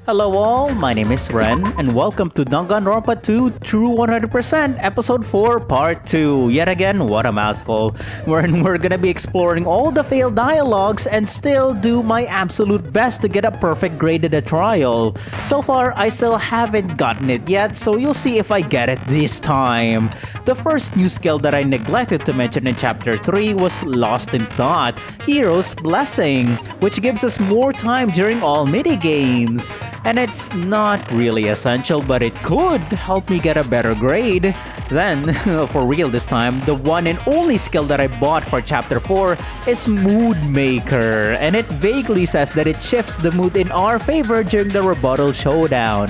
Hello all, my name is Ren, and welcome to Danganronpa 2 True 100% Episode 4 Part 2. Yet again, what a mouthful. Wherein we're gonna be exploring all the failed dialogues and still do my absolute best to get a perfect grade at the trial. So far, I still haven't gotten it yet, so you'll see if I get it this time. The first new skill that I neglected to mention in Chapter 3 was Lost in Thought, Hero's Blessing, which gives us more time during all mini-games. And it's not really essential, but it could help me get a better grade. Then, for real this time, the one and only skill that I bought for Chapter 4 is Moodmaker, and it vaguely says that it shifts the mood in our favor during the Rebuttal Showdown.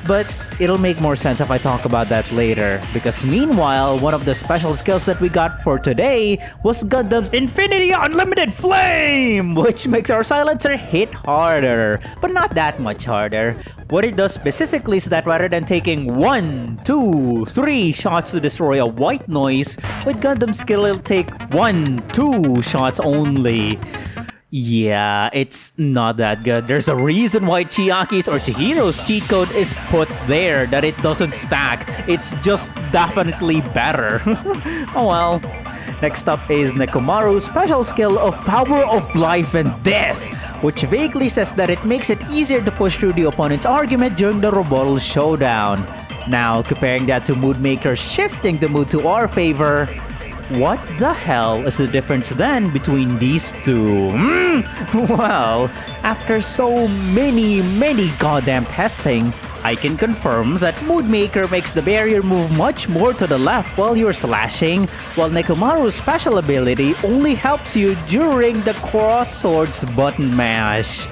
But it'll make more sense if I talk about that later, because meanwhile, one of the special skills that we got for today was Gundham's Infinity Unlimited Flame, which makes our silencer hit harder, but not that much harder. What it does specifically is that rather than taking 1, 2, 3 shots to destroy a white noise, with Gundam's skill it'll take 1, 2 shots only. Yeah, it's not that good. There's a reason why Chiaki's or Chihiro's cheat code is put there, that it doesn't stack. It's just definitely better. Oh well. Next up is Nekomaru's special skill of Power of Life and Death, which vaguely says that it makes it easier to push through the opponent's argument during the Rebuttal Showdown. Now, comparing that to Moodmaker shifting the mood to our favor, what the hell is the difference then between these two? Well, after so many goddamn testing, I can confirm that Moodmaker makes the barrier move much more to the left while you're slashing, while Nekomaru's special ability only helps you during the cross swords button mash.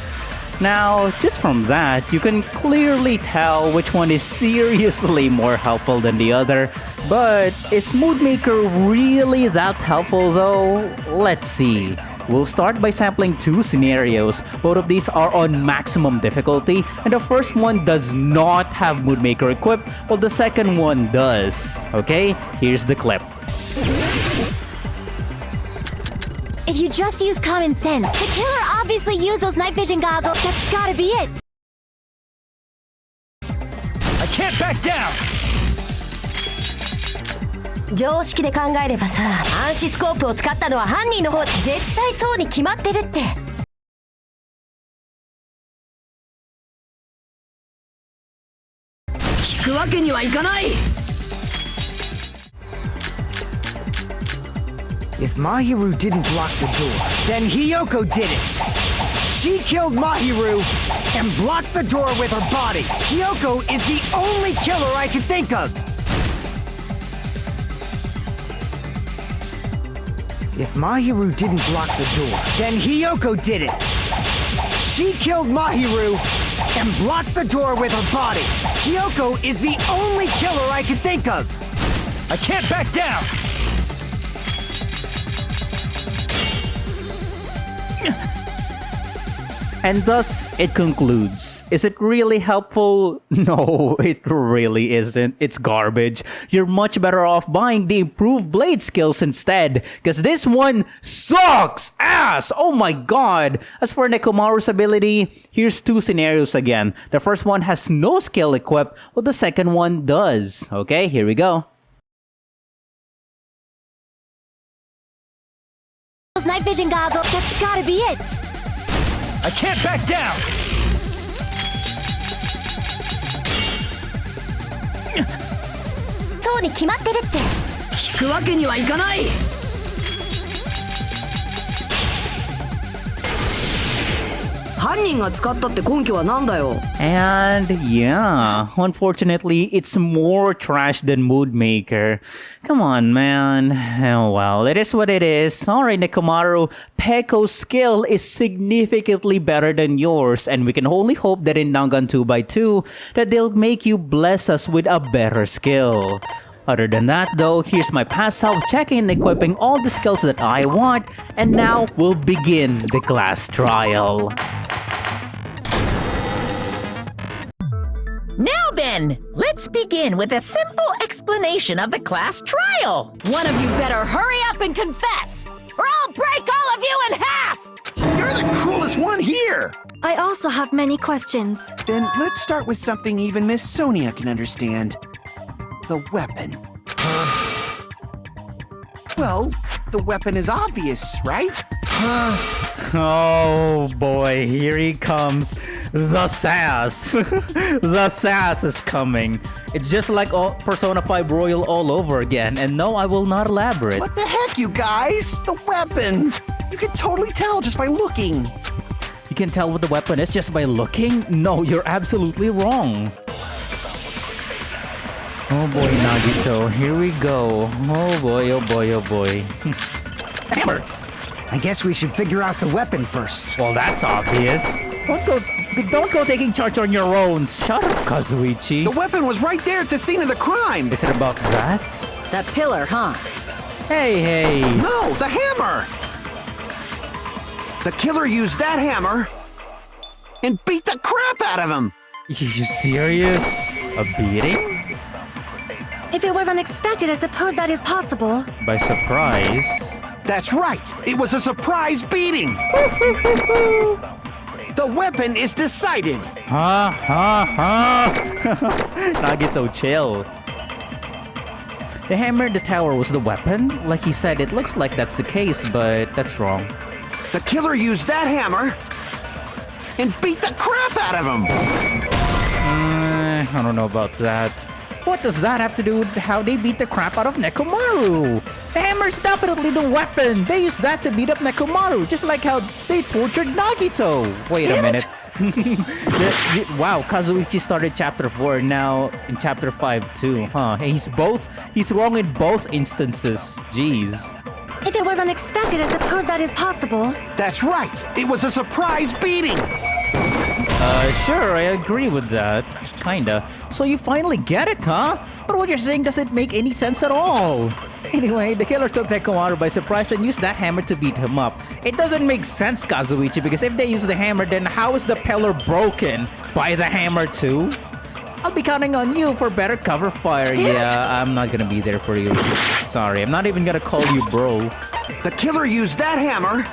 Now, just from that, you can clearly tell which one is seriously more helpful than the other. But is Moodmaker really that helpful though? Let's see. We'll start by sampling two scenarios. Both of these are on maximum difficulty, and the first one does not have Moodmaker equipped, while the second one does. Okay, here's the clip. If you just use common sense, the killer obviously used those night vision goggles. That's gotta be it. I can't back down! 常識で考えればさ、暗視スコープを使ったのは犯人の方。絶対そうに決まってるって。引くわけにはいかない! If Mahiru didn't block the door, then Hiyoko did it! She killed Mahiru and blocked the door with her body! Hiyoko is the only killer I can think of! If Mahiru didn't block the door, then Hiyoko did it! She killed Mahiru and blocked the door with her body! Hiyoko is the only killer I can think of! I can't back down! And thus, it concludes. Is it really helpful? No, it really isn't. It's garbage. You're much better off buying the improved blade skills instead, because this one sucks ass! Oh my god! As for Nekomaru's ability, here's two scenarios again. The first one has no skill equipped, while the second one does. Okay, here we go. Those night vision goggles. That's gotta be it. I can't back down! そうに決まってるって。引くわけにはいかない! And yeah, unfortunately, it's more trash than Moodmaker. Come on, man. Oh well, it is what it is. Alright, Nekomaru, Pekko's skill is significantly better than yours, and we can only hope that in Dangan 2x2 that they'll make you bless us with a better skill. Other than that though, here's my past self checking and equipping all the skills that I want, and now we'll begin the class trial. Now then, let's begin with a simple explanation of the class trial. One of you better hurry up and confess, or I'll break all of you in half! You're the cruelest one here! I also have many questions. Then let's start with something even Miss Sonia can understand. The weapon. Well, the weapon is obvious, right? Oh boy, here he comes. The sass. The sass is coming. It's just like Persona 5 Royal all over again. And no, I will not elaborate. What the heck, you guys? The weapon! You can totally tell just by looking. You can tell what the weapon is just by looking? No, you're absolutely wrong. Oh boy, Nagito, here we go. Oh boy, oh boy, oh boy. Hammer! I guess we should figure out the weapon first. Well, that's obvious. Don't go taking charge on your own. Shut up, Kazuichi. The weapon was right there at the scene of the crime. Is it about that? That pillar, huh? Hey. No, the hammer! The killer used that hammer and beat the crap out of him. You serious? A beating? If it was unexpected, I suppose that is possible. By surprise? That's right. It was a surprise beating. The weapon is decided. Nagito, chill. The hammer in the tower was the weapon? Like he said, it looks like that's the case, but that's wrong. The killer used that hammer and beat the crap out of him. I don't know about that. What does that have to do with how they beat the crap out of Nekomaru? The hammer's definitely the weapon. They used that to beat up Nekomaru, just like how they tortured Nagito. Wait a minute. Wow, Kazuichi started chapter 4, now in chapter 5 too, huh? He's wrong in both instances. Jeez. If it was unexpected, I suppose that is possible. That's right. It was a surprise beating. Sure, I agree with that. Kinda. So you finally get it, huh? But what you're saying doesn't make any sense at all. Anyway, the killer took Nekomaru by surprise and used that hammer to beat him up. It doesn't make sense, Kazuichi, because if they use the hammer, then how is the pillar broken? By the hammer too? I'll be counting on you for better cover fire. Yeah, I'm not gonna be there for you. Sorry, I'm not even gonna call you bro. The killer used that hammer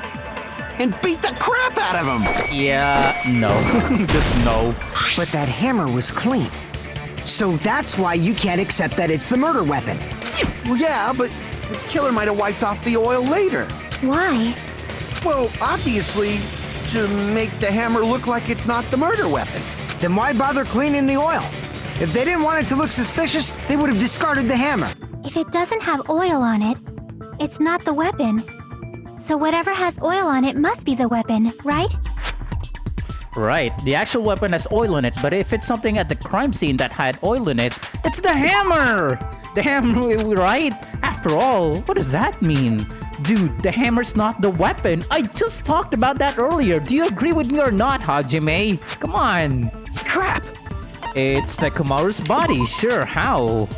and beat the crap out of him. Yeah, no. Just no. But that hammer was clean. So that's why you can't accept that it's the murder weapon. Well, yeah, but the killer might have wiped off the oil later. Why? Well, obviously, to make the hammer look like it's not the murder weapon. Then why bother cleaning the oil? If they didn't want it to look suspicious, they would have discarded the hammer. If it doesn't have oil on it, it's not the weapon. So whatever has oil on it must be the weapon, right? Right, the actual weapon has oil in it, but if it's something at the crime scene that had oil in it, it's the hammer! The hammer, right? After all, what does that mean? Dude, the hammer's not the weapon. I just talked about that earlier. Do you agree with me or not, Hajime? Come on. Crap! It's Nekomaru's body, sure, how?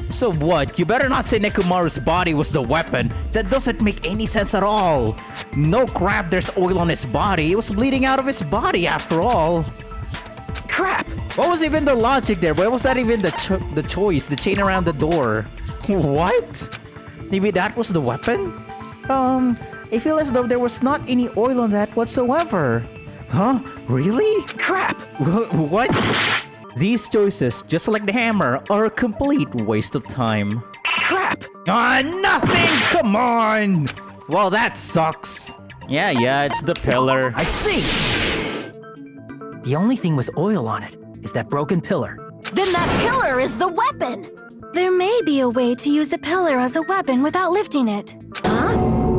So what? You better not say Nekomaru's body was the weapon. That doesn't make any sense at all. No crap, there's oil on his body. It was bleeding out of his body after all. Crap! What was even the logic there? Why was that even the choice? The chain around the door. What? Maybe that was the weapon? I feel as though there was not any oil on that whatsoever. Huh? Really? Crap! What? These choices, just like the hammer, are a complete waste of time. Crap! Nothing! Come on! Well, that sucks. Yeah, it's the pillar. I see! The only thing with oil on it is that broken pillar. Then that pillar is the weapon! There may be a way to use the pillar as a weapon without lifting it. Huh?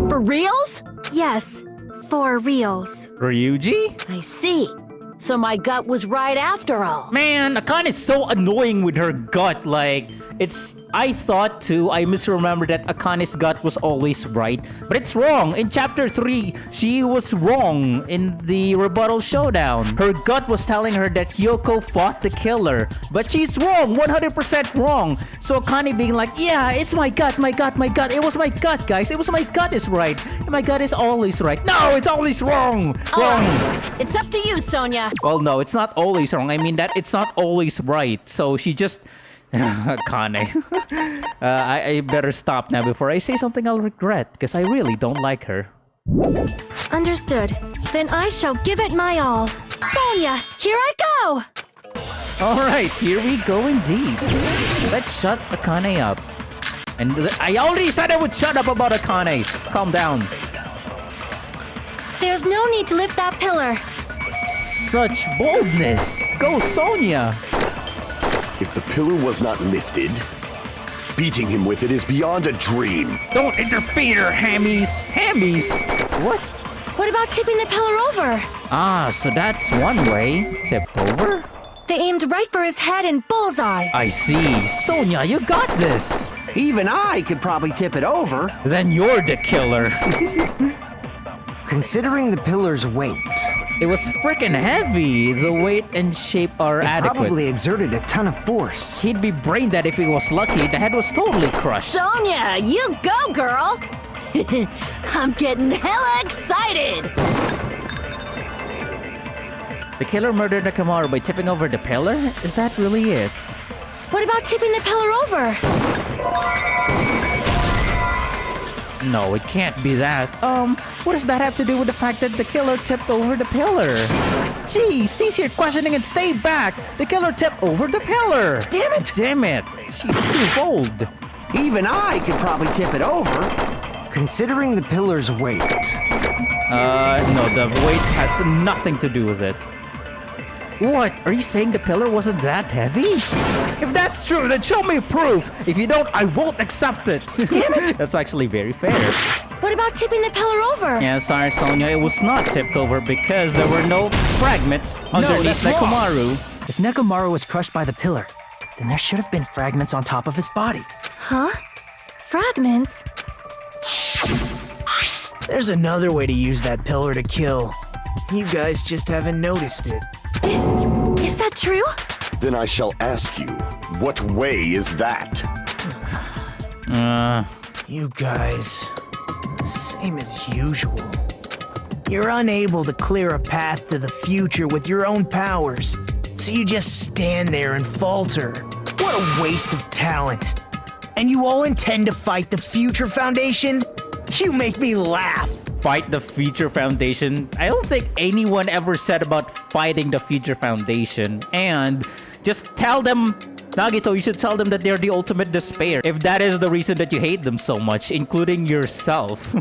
For reals? Yes, for reals. Ryuji? I see. So my gut was right after all. Man, Akane is so annoying with her gut. Like, I thought too, I misremembered that Akane's gut was always right. But it's wrong. In chapter 3, she was wrong in the Rebuttal Showdown. Her gut was telling her that Hyoko fought the killer. But she's wrong, 100% wrong. So Akane being like, yeah, it's my gut. It was my gut, guys. It was my gut is right. And my gut is always right. No, it's always wrong. Wrong. It's up to you, Sonia. Well, no, it's not always wrong. I mean that it's not always right. So she just... Akane. I better stop now before I say something I'll regret, because I really don't like her. Understood. Then I shall give it my all. Sonia, here I go! Alright, here we go indeed. Let's shut Akane up. And I already said I would shut up about Akane. Calm down. There's no need to lift that pillar. Such boldness. Go, Sonia. If the pillar was not lifted, beating him with it is beyond a dream. Don't interfere, hammies. Hammies? What? What about tipping the pillar over? Ah, so that's one way. Tip over? They aimed right for his head and bullseye. I see. Sonia, you got this. Even I could probably tip it over. Then you're the killer. Considering the pillar's weight, It was freaking heavy. The weight and shape are it adequate. probably exerted a ton of force. He'd be brain dead if he was lucky. The head was totally crushed. Sonia, you go, girl! I'm getting hella excited! The killer murdered Nekomaru by tipping over the pillar? Is that really it? What about tipping the pillar over? No, it can't be that. What does that have to do with the fact that the killer tipped over the pillar? Gee, cease your questioning and stay back! The killer tipped over the pillar! Damn it! Damn it! She's too bold. Even I could probably tip it over. Considering the pillar's weight. No, the weight has nothing to do with it. What? Are you saying the pillar wasn't that heavy? If that's true, then show me proof! If you don't, I won't accept it! Damn it! That's actually very fair. What about tipping the pillar over? Yeah, sorry, Sonia, it was not tipped over because there were no fragments underneath Nekomaru. If Nekomaru was crushed by the pillar, then there should have been fragments on top of his body. Huh? Fragments? There's another way to use that pillar to kill. You guys just haven't noticed it. Is that true? Then I shall ask you, what way is that? You guys, same as usual. You're unable to clear a path to the future with your own powers, so you just stand there and falter. What a waste of talent. And you all intend to fight the Future Foundation? You make me laugh. Fight the Future Foundation? I don't think anyone ever said about fighting the Future Foundation. And just tell them, Nagito, you should tell them that they're the ultimate despair. If that is the reason that you hate them so much, including yourself.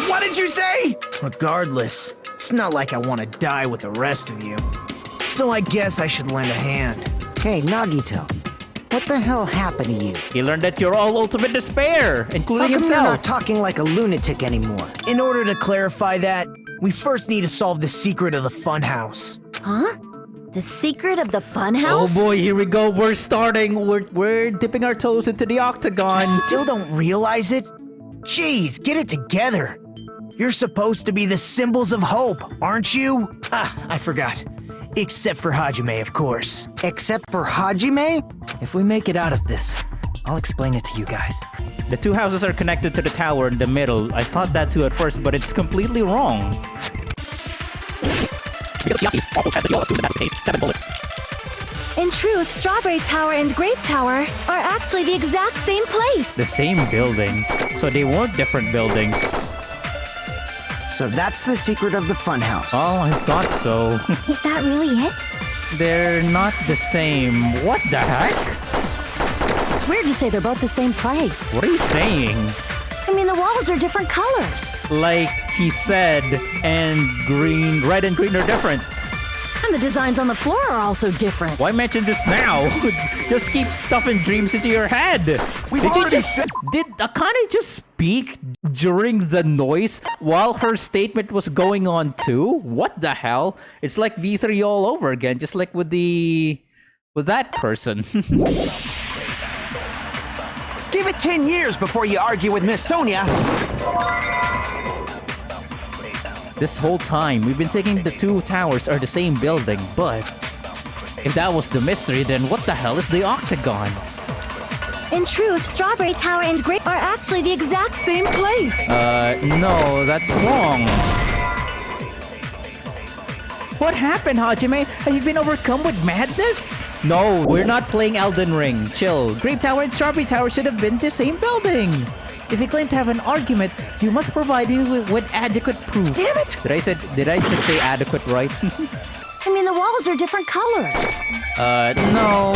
What did you say? Regardless, it's not like I want to die with the rest of you. So I guess I should lend a hand. Hey, Nagito. What the hell happened to you? He learned that you're all ultimate despair, including How come himself. you're not talking like a lunatic anymore? In order to clarify that, we first need to solve the secret of the Funhouse. Huh? The secret of the Oh Funhouse? boy, here we go. We're starting. We're dipping our toes into the octagon. You still don't realize it? Jeez, get it together. You're supposed to be the symbols of hope, aren't you? Ah, I forgot. Except for Hajime, of course. Except for Hajime? If we make it out of this, I'll explain it to you guys. The two houses are connected to the tower in the middle. I thought that too at first, but it's completely wrong. In truth, Strawberry Tower and Grape Tower are actually the exact same place. The same building. So they weren't different buildings. So that's the secret of the Funhouse. Oh, I thought so. Is that really it? They're not the same. What the heck? It's weird to say they're both the same place. What are you saying? I mean, the walls are different colors. Like he said, and green, red and green are different. And the designs on the floor are also different. Why mention this now? Just keep stuffing dreams into your head. Did Akane just speak during the noise while her statement was going on too? What the hell? It's like V3 all over again, just like with that person. Give it 10 years before you argue with Miss Sonia. This whole time, we've been thinking the two towers are the same building, but if that was the mystery, then what the hell is the octagon? In truth, Strawberry Tower and Grape are actually the exact same place. No, that's wrong. What happened, Hajime? Have you been overcome with madness? No, we're not playing Elden Ring. Chill. Grape Tower and Strawberry Tower should have been the same building. If you claim to have an argument, you must provide me with adequate proof. Damn it! Did I just say adequate, right? I mean, the walls are different colors. No,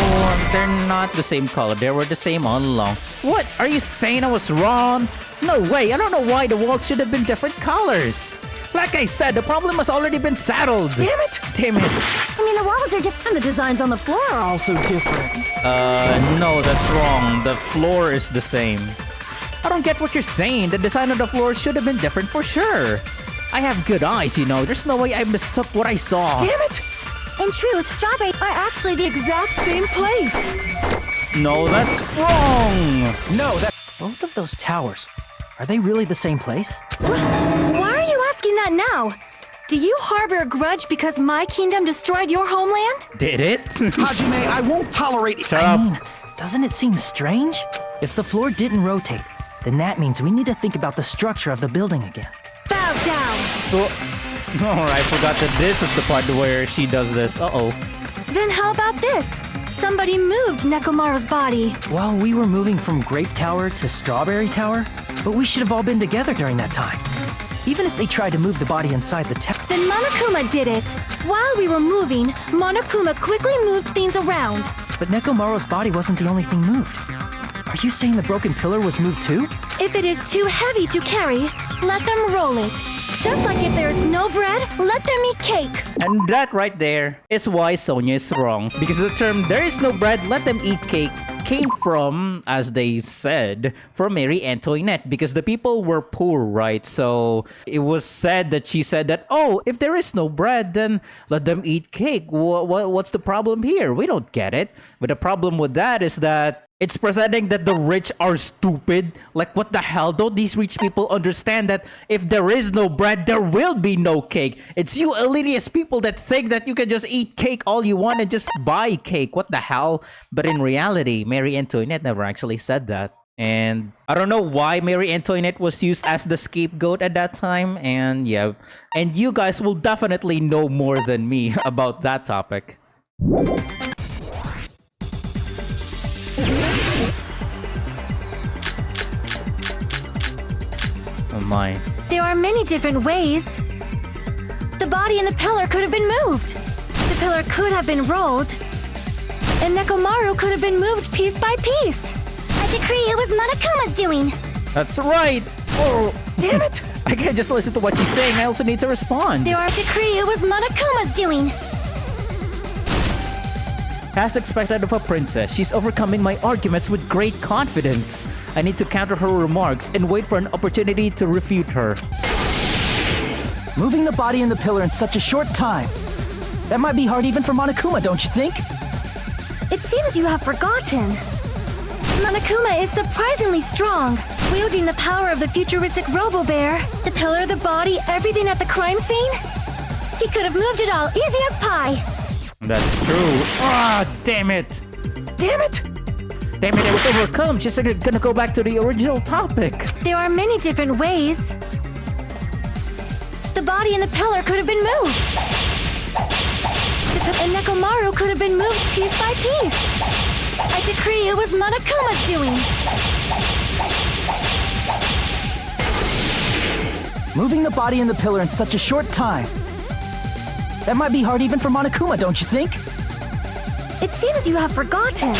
they're not the same color. They were the same all along. What? Are you saying I was wrong? No way. I don't know why the walls should have been different colors. Like I said, the problem has already been settled. Damn it! Damn it. I mean, the walls are different. And the designs on the floor are also different. No, that's wrong. The floor is the same. I don't get what you're saying. The design of the floor should have been different for sure. I have good eyes, you know. There's no way I mistook what I saw. Damn it! In truth, strawberries are actually the exact same place. No, that's wrong. No, that... Both of those towers, are they really the same place? Why are you asking that now? Do you harbor a grudge because my kingdom destroyed your homeland? Did it? Hajime, I won't tolerate it. Shut I up. mean, doesn't it seem strange? If the floor didn't rotate, then that means we need to think about the structure of the building again. Bow down. Oh, I forgot that this is the part where she does this. Uh-oh. Then how about this? Somebody moved Nekomaru's body. Well, we were moving from Grape Tower to Strawberry Tower, but we should have all been together during that time. Even if they tried to move the body inside the tower. Then Monokuma did it. While we were moving, Monokuma quickly moved things around. But Nekomaru's body wasn't the only thing moved. Are you saying the broken pillar was moved too? If it is too heavy to carry, let them roll it. Just like if there is no bread, let them eat cake. And that right there is why Sonia is wrong. Because the term, there is no bread, let them eat cake, came from, as they said, from Marie Antoinette. Because the people were poor, right? So it was said that she said that, oh, if there is no bread, then let them eat cake. What's the problem here? We don't get it. But the problem with that is that it's presenting that the rich are stupid. Like, what the hell? Don't these rich people understand that if there is no bread, there will be no cake? It's you elitist people that think that you can just eat cake all you want and just buy cake. What the hell? But in reality, Marie Antoinette never actually said that. And I don't know why Marie Antoinette was used as the scapegoat at that time. And yeah, and you guys will definitely know more than me about that topic. Oh my. There are many different ways. The body and the pillar could have been moved. The pillar could have been rolled. And Nekomaru could have been moved piece by piece. I decree it was Monokuma's doing. That's right. Oh, damn it. I can't just listen to what she's saying. I also need to respond. There are decree it was Monokuma's doing. As expected of a princess, she's overcoming my arguments with great confidence. I need to counter her remarks and wait for an opportunity to refute her. Moving the body and the pillar in such a short time. That might be hard even for Monokuma, don't you think? It seems you have forgotten. Monokuma is surprisingly strong, wielding the power of the futuristic Robo-Bear, the pillar, the body, everything at the crime scene. He could have moved it all easy as pie. That's true. Ah, damn it. Damn it! Damn it, I was overcome. She's gonna go back to the original topic. There are many different ways. The body and the pillar could have been moved. And Nekomaru could have been moved piece by piece. I decree it was Monokuma's doing. Moving the body and the pillar in such a short time. That might be hard even for Monokuma, don't you think? It seems you have forgotten.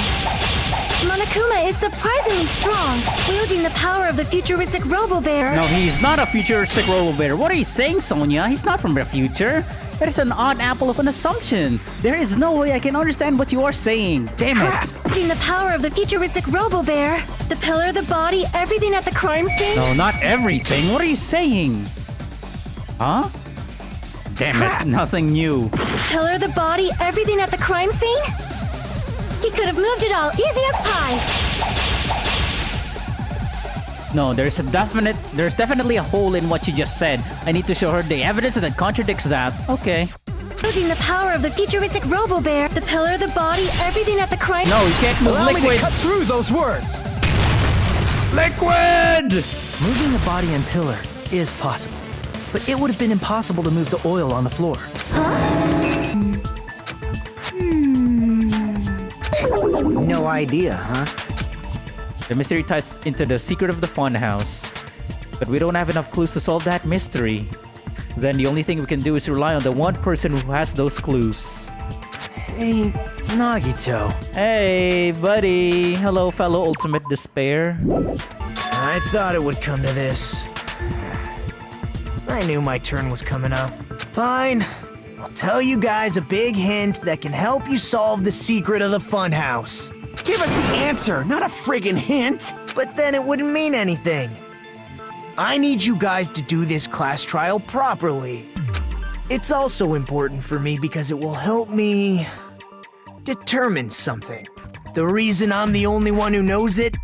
Monokuma is surprisingly strong, wielding the power of the futuristic Robo-Bear. No, he's not a futuristic Robo-Bear. What are you saying, Sonia? He's not from the future. That is an odd apple of an assumption. There is no way I can understand what you are saying. Damn it. Wielding the power of the futuristic Robo-Bear, the pillar, the body, everything at the crime scene. No, not everything. What are you saying? Huh? Damn it, nothing new. Pillar, the body, everything at the crime scene? He could have moved it all easy as pie. No, there's definitely a hole in what you just said. I need to show her the evidence that contradicts that. Okay. Wielding the power of the futuristic Robo-Bear, the pillar, the body, everything at the crime. No, you can't move Allow liquid. me to cut through those words. Liquid! Moving the body and pillar is possible, but it would have been impossible to move the oil on the floor. Huh? No idea, huh? The mystery ties into the secret of the Funhouse. But we don't have enough clues to solve that mystery. Then the only thing we can do is rely on the one person who has those clues. Hey, Nagito. Hey, buddy. Hello, fellow Ultimate Despair. I thought it would come to this. I knew my turn was coming up. Fine. I'll tell you guys a big hint that can help you solve the secret of the Funhouse. Give us the answer, not a friggin' hint! But then it wouldn't mean anything. I need you guys to do this class trial properly. It's also important for me because it will help me determine something. The reason I'm the only one who knows it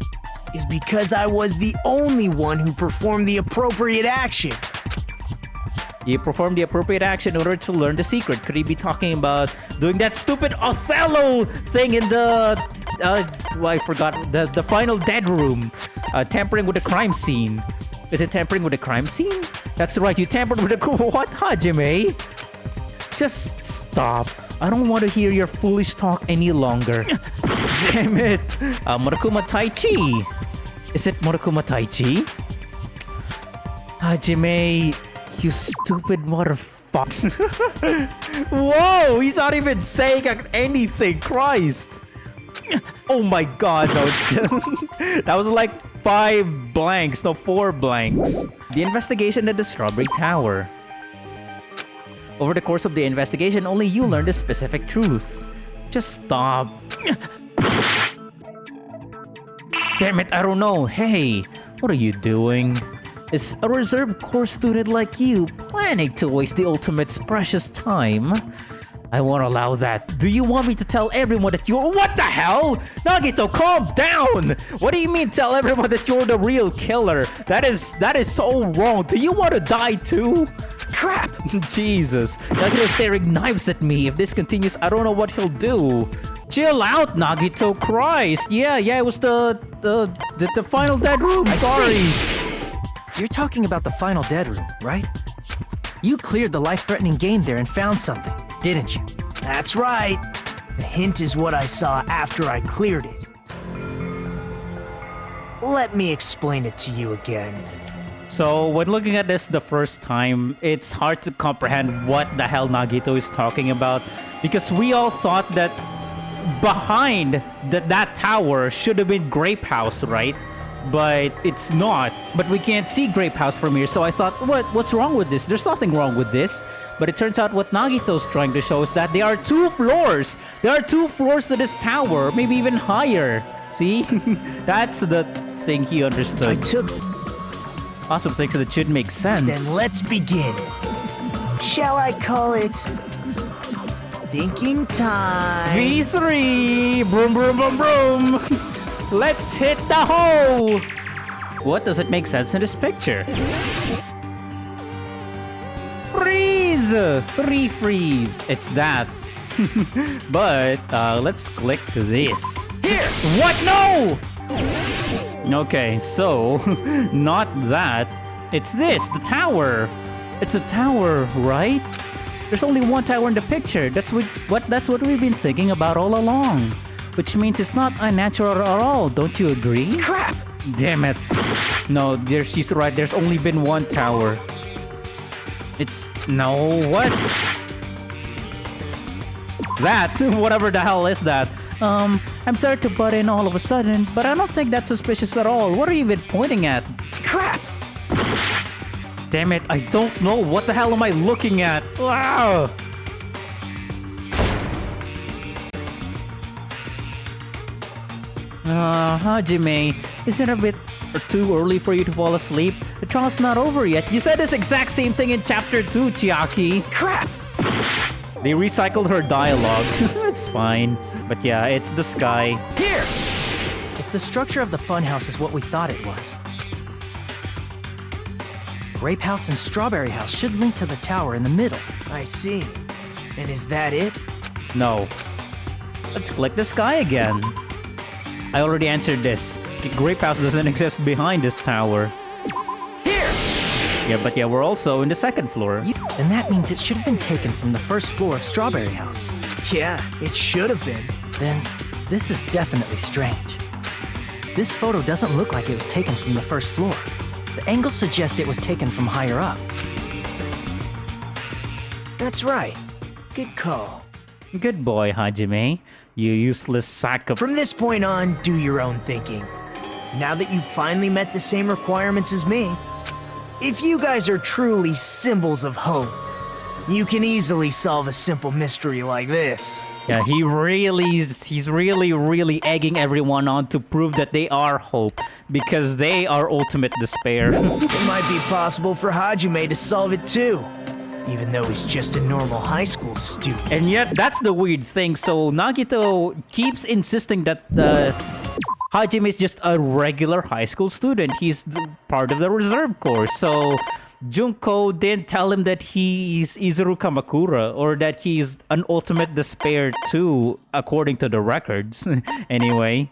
is because I was the only one who performed the appropriate action. You performed the appropriate action in order to learn the secret. Could he be talking about doing that stupid Othello thing in the... I forgot. The final dead room. Tampering with the crime scene. Is it tampering with the crime scene? That's right, you tampered with the... What, Hajime? Just stop. I don't want to hear your foolish talk any longer. Damn it. Monokuma Tai Chi. Is it Monokuma Tai Chi? Hajime, you stupid motherfucker. Whoa, he's not even saying anything. Christ. Oh my god, no, it's still... That was like 5 blanks, no 4 blanks. The investigation at the Strawberry Tower. Over the course of the investigation, only you learned the specific truth. Just stop. Damn it, I don't know. Hey, what are you doing? Is a reserve course student like you planning to waste the Ultimate's precious time? I won't allow that. Do you want me to tell everyone that you're— What the hell? Nagito, calm down! What do you mean tell everyone that you're the real killer? That is so wrong. Do you want to die too? Crap! Jesus. Nagito's staring knives at me. If this continues, I don't know what he'll do. Chill out, Nagito. Christ. Yeah, it was the final dead room. Sorry. You're talking about the final dead room, right? You cleared the life-threatening game there and found something, didn't you? That's right. The hint is what I saw after I cleared it. Let me explain it to you again. So, when looking at this the first time, it's hard to comprehend what the hell Nagito is talking about, because we all thought that behind that tower should have been Grape House, right? But it's not. But we can't see Grape House from here, so I thought, what's wrong with this? There's nothing wrong with this. But it turns out what Nagito's trying to show is that there are 2 floors. There are 2 floors to this tower, maybe even higher. See? That's the thing he understood. I took awesome things that should make sense. Then let's begin. Shall I call it thinking time? V3! Broom, broom, broom, broom! Let's hit the hole! What doesn't make sense in this picture? Freeze! 3 freeze. It's that. But, let's click this. Here! What? No! Okay, so, not that. It's this, the tower. It's a tower, right? There's only one tower in the picture. That's what we've been thinking about all along. Which means it's not unnatural at all, don't you agree? Crap! Damn it. No, she's right, there's only been one tower. No, what? That, whatever the hell is that? I'm sorry to butt in all of a sudden, but I don't think that's suspicious at all. What are you even pointing at? Crap! Damn it, I don't know. What the hell am I looking at? Wow! Hajime, isn't it a bit too early for you to fall asleep? The trial's not over yet. You said this exact same thing in Chapter 2, Chiaki. Crap! They recycled her dialogue. It's fine. But yeah, it's the sky. Here! If the structure of the Funhouse is what we thought it was, Grape House and Strawberry House should link to the tower in the middle. I see. And is that it? No. Let's click the sky again. I already answered this. Grape House doesn't exist behind this tower. Here! Yeah, but yeah, we're also in the 2nd floor. And that means it should have been taken from the 1st floor of Strawberry House. Yeah, it should have been. Then, This is definitely strange. This photo doesn't look like it was taken from the first floor. The angles suggest it was taken from higher up. That's right. Good call. Good boy, Hajime. You useless sack of... From this point on, do your own thinking. Now that you've finally met the same requirements as me, if you guys are truly symbols of hope, you can easily solve a simple mystery like this. Yeah, he's really egging everyone on to prove that they are hope, because they are ultimate despair. It might be possible for Hajime to solve it too, even though he's just a normal high school student. And yet, that's the weird thing. So Nagito keeps insisting that Hajime is just a regular high school student. He's part of the reserve corps. So Junko didn't tell him that he's Izuru Kamakura or that he's an ultimate despair too, according to the records. Anyway.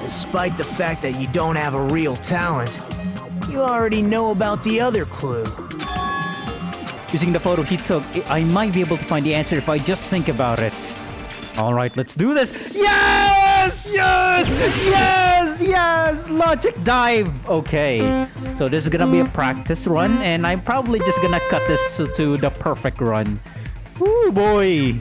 Despite the fact that you don't have a real talent, you already know about the other clue. Using the photo he took, I might be able to find the answer if I just think about it. Alright, let's do this! Yes! Yes! Yes! Yes! Logic dive! Okay, so this is gonna be a practice run, and I'm probably just gonna cut this to the perfect run. Woo boy!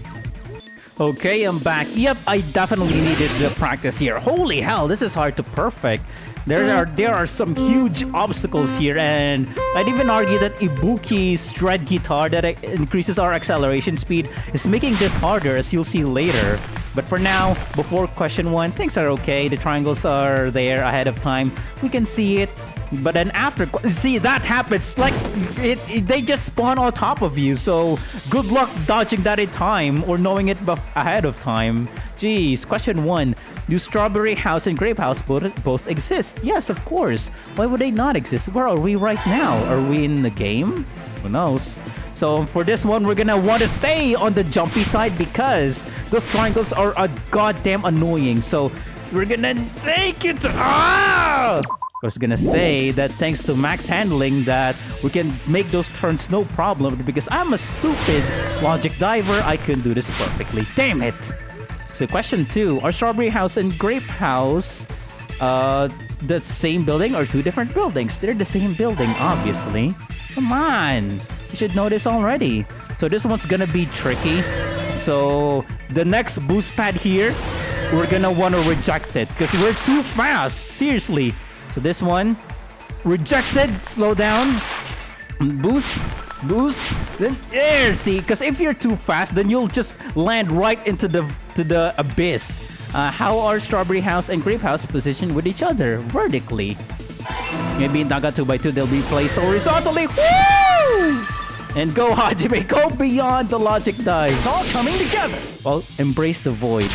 Okay, I'm back. Yep, I definitely needed the practice here. Holy hell, this is hard to perfect. There are some huge obstacles here, and I'd even argue that Ibuki's shred guitar that increases our acceleration speed is making this harder, as you'll see later. But for now, before question 1, things are okay. The triangles are there ahead of time. We can see it. But then after, see, that happens, like, they just spawn on top of you, so good luck dodging that in time or knowing it ahead of time. Jeez, question 1. Do Strawberry House and Grape House both exist? Yes, of course. Why would they not exist? Where are we right now? Are we in the game? Who knows? So for this one, we're gonna want to stay on the jumpy side because those triangles are goddamn annoying. So we're gonna take it to... I was gonna say that thanks to max handling that we can make those turns no problem, because I'm a stupid logic diver. I couldn't do this perfectly. Damn it! So question 2, are Strawberry House and Grape House the same building or two different buildings? They're the same building, obviously. Come on! You should know this already. So this one's gonna be tricky. So the next boost pad here, we're gonna want to reject it because we're too fast. Seriously. So this one, rejected, slow down, boost, then there, see, because if you're too fast, then you'll just land right into the abyss. How are Strawberry House and Grape House positioned with each other? Vertically. Maybe in Naga 2x2 they'll be placed horizontally. Woo! And go Hajime, go beyond the logic dive. It's all coming together. Well, embrace the void.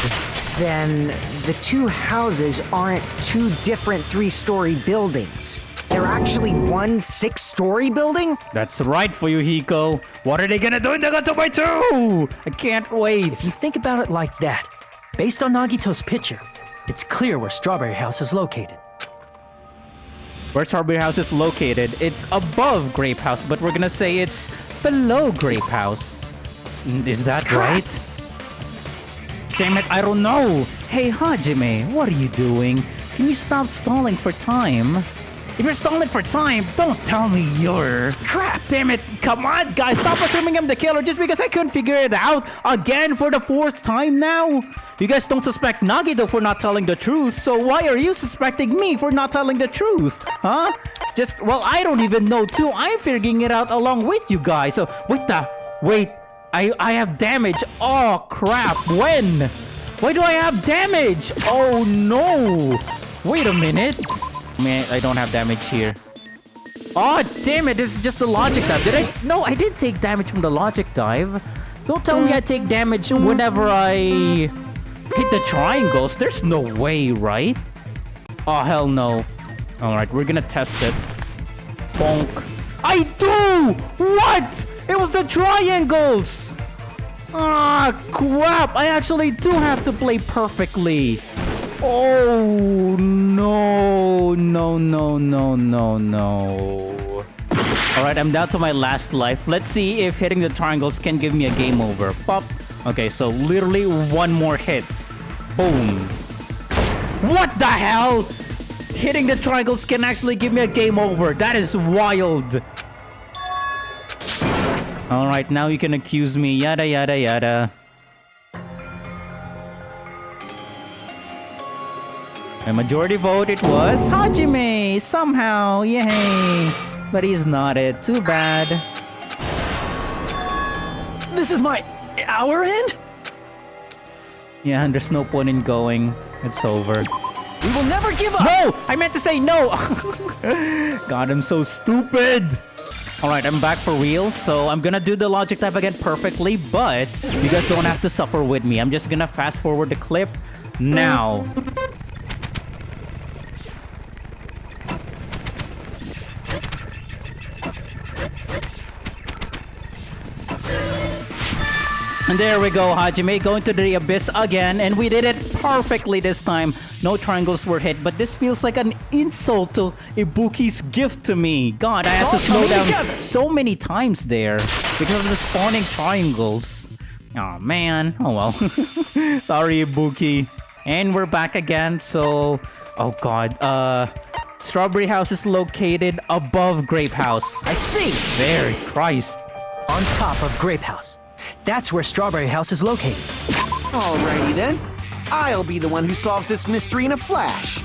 Then the two houses aren't two different 3-story buildings. They're actually one 6-story building? That's right for you, Hiko. What are they gonna do in Naga 2x2? I can't wait. If you think about it like that, based on Nagito's picture, it's clear where Strawberry House is located. Where Strawberry House is located, it's above Grape House, but we're gonna say it's below Grape House. Is that right? Damn it, I don't know. Hey, Hajime, what are you doing? Can you stop stalling for time? If you're stalling for time, don't tell me you're... Crap, damn it. Come on, guys, stop assuming I'm the killer just because I couldn't figure it out again for the 4th time now. You guys don't suspect Nagito for not telling the truth, so why are you suspecting me for not telling the truth? Huh? Well, I don't even know too. I'm figuring it out along with you guys. So, wait. I have damage. Oh, crap. When? Why do I have damage? Oh, no. Wait a minute. Man, I don't have damage here. Oh, damn it. This is just the logic dive. No, I didn't take damage from the logic dive. Don't tell me I take damage whenever I hit the triangles. There's no way, right? Oh, hell no. Alright, we're gonna test it. Bonk. I do! What? It was the triangles! Ah, crap! I actually do have to play perfectly. Oh, no. Alright, I'm down to my last life. Let's see if hitting the triangles can give me a game over. Pop. Okay, so literally one more hit. Boom. What the hell? Hitting the triangles can actually give me a game over. That is wild. Alright, now you can accuse me. Yada yada yada. A majority vote it was Hajime. Somehow. Yay. But he's not it. Too bad. This is our end? Yeah, and there's no point in going. It's over. We will never give up! No! I meant to say no! God, I'm so stupid! Alright, I'm back for real, so I'm gonna do the logic type again perfectly, but you guys don't have to suffer with me. I'm just gonna fast forward the clip now. And there we go, Hajime going to the abyss again, and we did it perfectly this time. No triangles were hit, but this feels like an insult to Ibuki's gift to me. God, I had to slow down so many times there because of the spawning triangles. Oh man, oh well. Sorry, Ibuki. And we're back again, so... Oh god, Strawberry House is located above Grape House. I see! There, Christ. On top of Grape House. That's where Strawberry House is located. Alrighty then. I'll be the one who solves this mystery in a flash.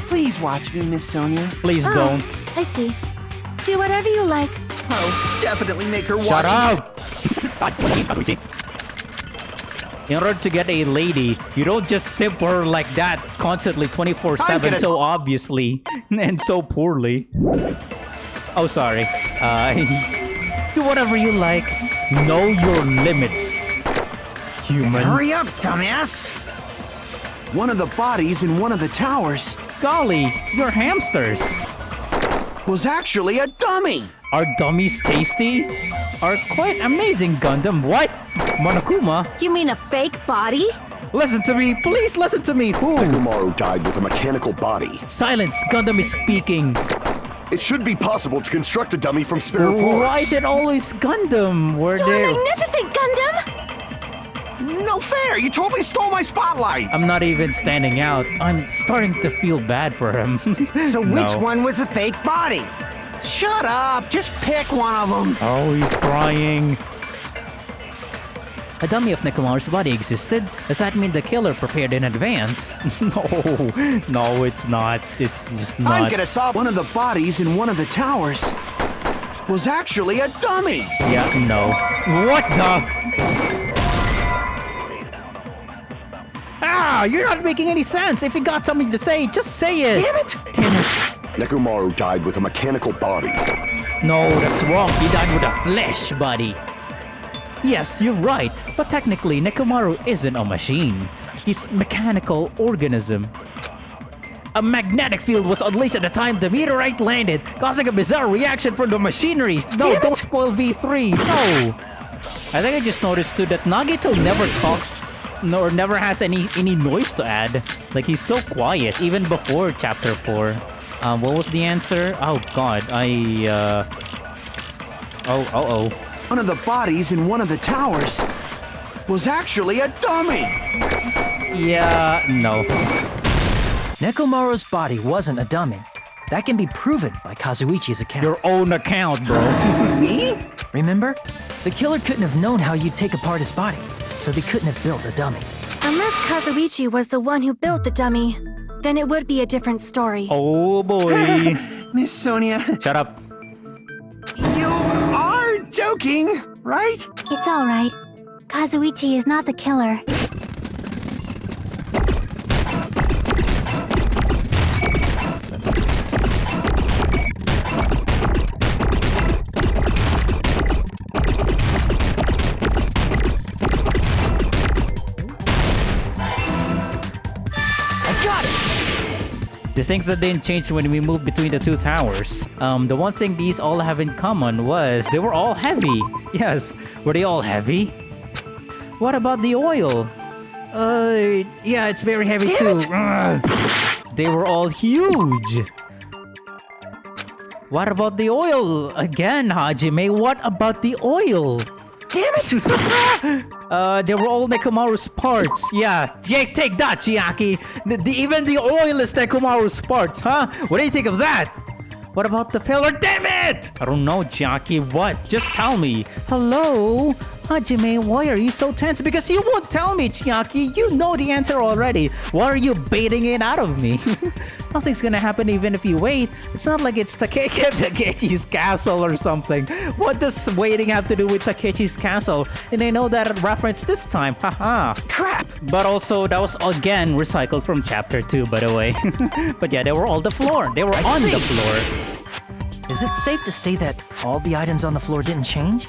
Please watch me, Miss Sonia. Please don't. I see. Do whatever you like. I'll definitely make her watch. Shut up! In order to get a lady, you don't just simp for her like that constantly 24/7 so obviously and so poorly. Oh, sorry. Do whatever you like. Know your limits, human. Hurry up, dumbass! One of the bodies in one of the towers Golly, you're hamsters. was actually a dummy. Are dummies tasty? Are quite amazing, Gundham. What? Monokuma? You mean a fake body? Listen to me, please listen to me. Who? Nekomaru died with a mechanical body. Silence, Gundham is speaking. It should be possible to construct a dummy from spare parts. Why is it always Gundham? Were You're there... magnificent, Gundham! No fair! You totally stole my spotlight! I'm not even standing out. I'm starting to feel bad for him. So which No. one was the fake body? Shut up! Just pick one of them! Oh, he's crying. A dummy of Nekomaru's body existed? Does that mean the killer prepared in advance? No, it's not. It's just not. I'm gonna solve one of the bodies in one of the towers was actually a dummy! Yeah, no. What the? Ah, you're not making any sense. If you got something to say, just say it. Damn it! Damn it. Nekomaru died with a mechanical body. No, that's wrong. He died with a flesh body. Yes, you're right, but technically Nekomaru isn't a machine. He's a mechanical organism. A magnetic field was unleashed at the time the meteorite landed, causing a bizarre reaction from the machinery. No, don't spoil V3. No. I think I just noticed too that Nagito never talks or never has any noise to add. Like, he's so quiet, even before chapter 4. What was the answer? Oh god, Oh. One of the bodies in one of the towers was actually a dummy! Yeah, no. Nekomaru's body wasn't a dummy. That can be proven by Kazuichi's account. Your own account, bro. Me? Remember? The killer couldn't have known how you'd take apart his body, so they couldn't have built a dummy. Unless Kazuichi was the one who built the dummy, then it would be a different story. Oh boy. Miss Sonia, Shut up. you are joking, right? It's alright. Kazuichi is not the killer. The things that didn't change when we moved between the two towers. The one thing these all have in common was they were all heavy. Yes, were they all heavy? What about the oil? Yeah, it's very heavy too. They were all huge. What about the oil? Again, Hajime, what about the oil? Damn it! They were all Nekomaru's parts. Yeah, take that, Chiaki. Even the oil is Nekomaru's parts, huh? What do you think of that? What about the pillar? Damn it! I don't know, Chiaki. What? Just tell me. Hello? Hajime, why are you so tense? Because you won't tell me, Chiaki. You know the answer already. Why are you baiting it out of me? Nothing's gonna happen even if you wait. It's not like it's Takechi's castle or something. What does waiting have to do with Takechi's castle? And I know that reference this time. Haha. Crap! But also, that was again recycled from chapter 2, by the way. But yeah, they were all the floor. They were on the floor. Is it safe to say that all the items on the floor didn't change?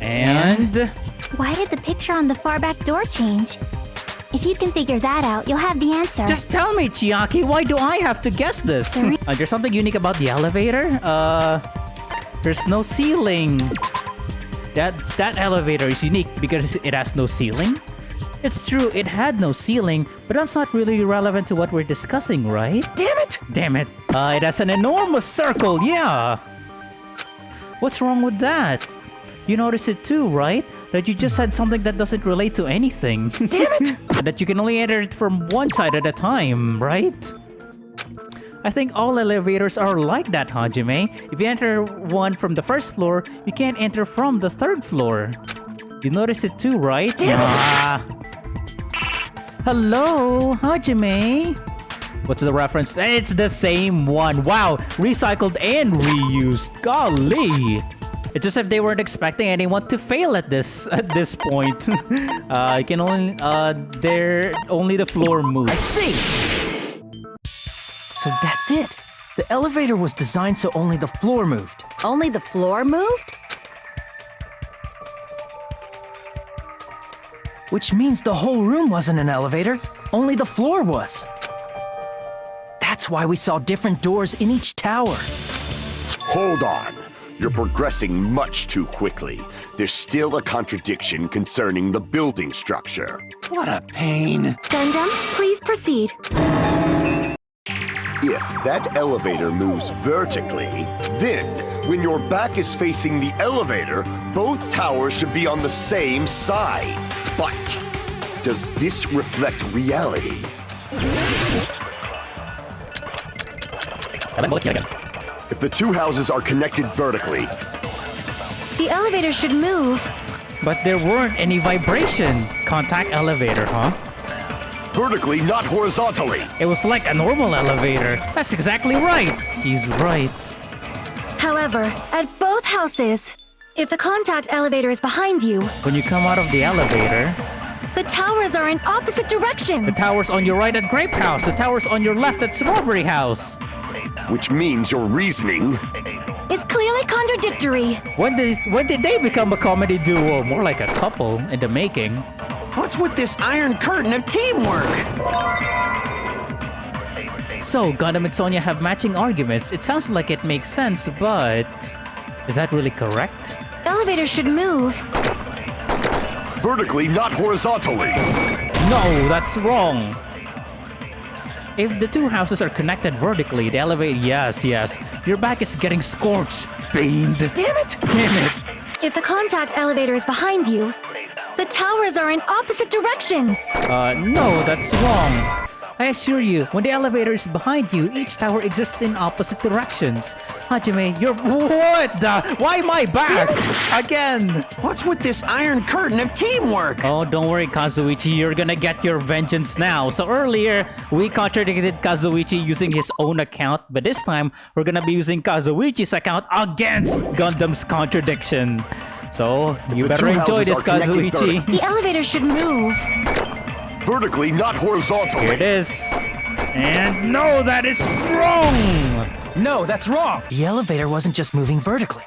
And? Why did the picture on the far back door change? If you can figure that out, you'll have the answer. Just tell me, Chiaki, why do I have to guess this? There's something unique about the elevator? There's no ceiling. That elevator is unique because it has no ceiling? It's true, it had no ceiling, but that's not really relevant to what we're discussing, right? Damn it! Damn it. It has an enormous circle, yeah! What's wrong with that? You noticed it too, right? That you just said something that doesn't relate to anything. Damn it! That you can only enter it from one side at a time, right? I think all elevators are like that, Hajime. If you enter one from the first floor, you can't enter from the third floor. You noticed it too, right? Damn it! Hello, Hajime. What's the reference? It's the same one. Wow, recycled and reused. Golly. It's as if they weren't expecting anyone to fail at this point. You can only only the floor moves. I see. So that's it. The elevator was designed so only the floor moved. Only the floor moved? Which means the whole room wasn't an elevator, only the floor was. That's why we saw different doors in each tower. Hold on. You're progressing much too quickly. There's still a contradiction concerning the building structure. What a pain. Gundham, please proceed. If that elevator moves vertically, then when your back is facing the elevator, both towers should be on the same side. But does this reflect reality? If the two houses are connected vertically, The elevator should move. But there weren't any vibration. Contact elevator, huh? vertically, not horizontally. It was like a normal elevator. That's exactly right. He's right. However, at both houses, if the contact elevator is behind you, When you come out of the elevator, the towers are in opposite directions. the tower's on your right at Grape House. The tower's on your left at Strawberry House. Which means your reasoning. It's clearly contradictory. When did they become a comedy duo? More like a couple in the making. What's with this iron curtain of teamwork? So, Gundham and Sonia have matching arguments. It sounds like it makes sense, but... is that really correct? Elevators should move. Vertically, not horizontally. No, that's wrong. If the two houses are connected vertically, the elevator... Yes. Your back is getting scorched, fiend. Damn it! Damn it. If the contact elevator is behind you, the towers are in opposite directions. No, that's wrong. I assure you, when the elevator is behind you, each tower exists in opposite directions. Hajime, you're... What the... Why my back? Again! What's with this iron curtain of teamwork? Oh, don't worry, Kazuichi. You're gonna get your vengeance now. So earlier, we contradicted Kazuichi using his own account, but this time, we're gonna be using Kazuichi's account against Gundam's contradiction. So, you better enjoy this, Kazuichi. The elevator should move. Vertically, not horizontally. Here it is. And no, that is wrong! No, that's wrong! The elevator wasn't just moving vertically.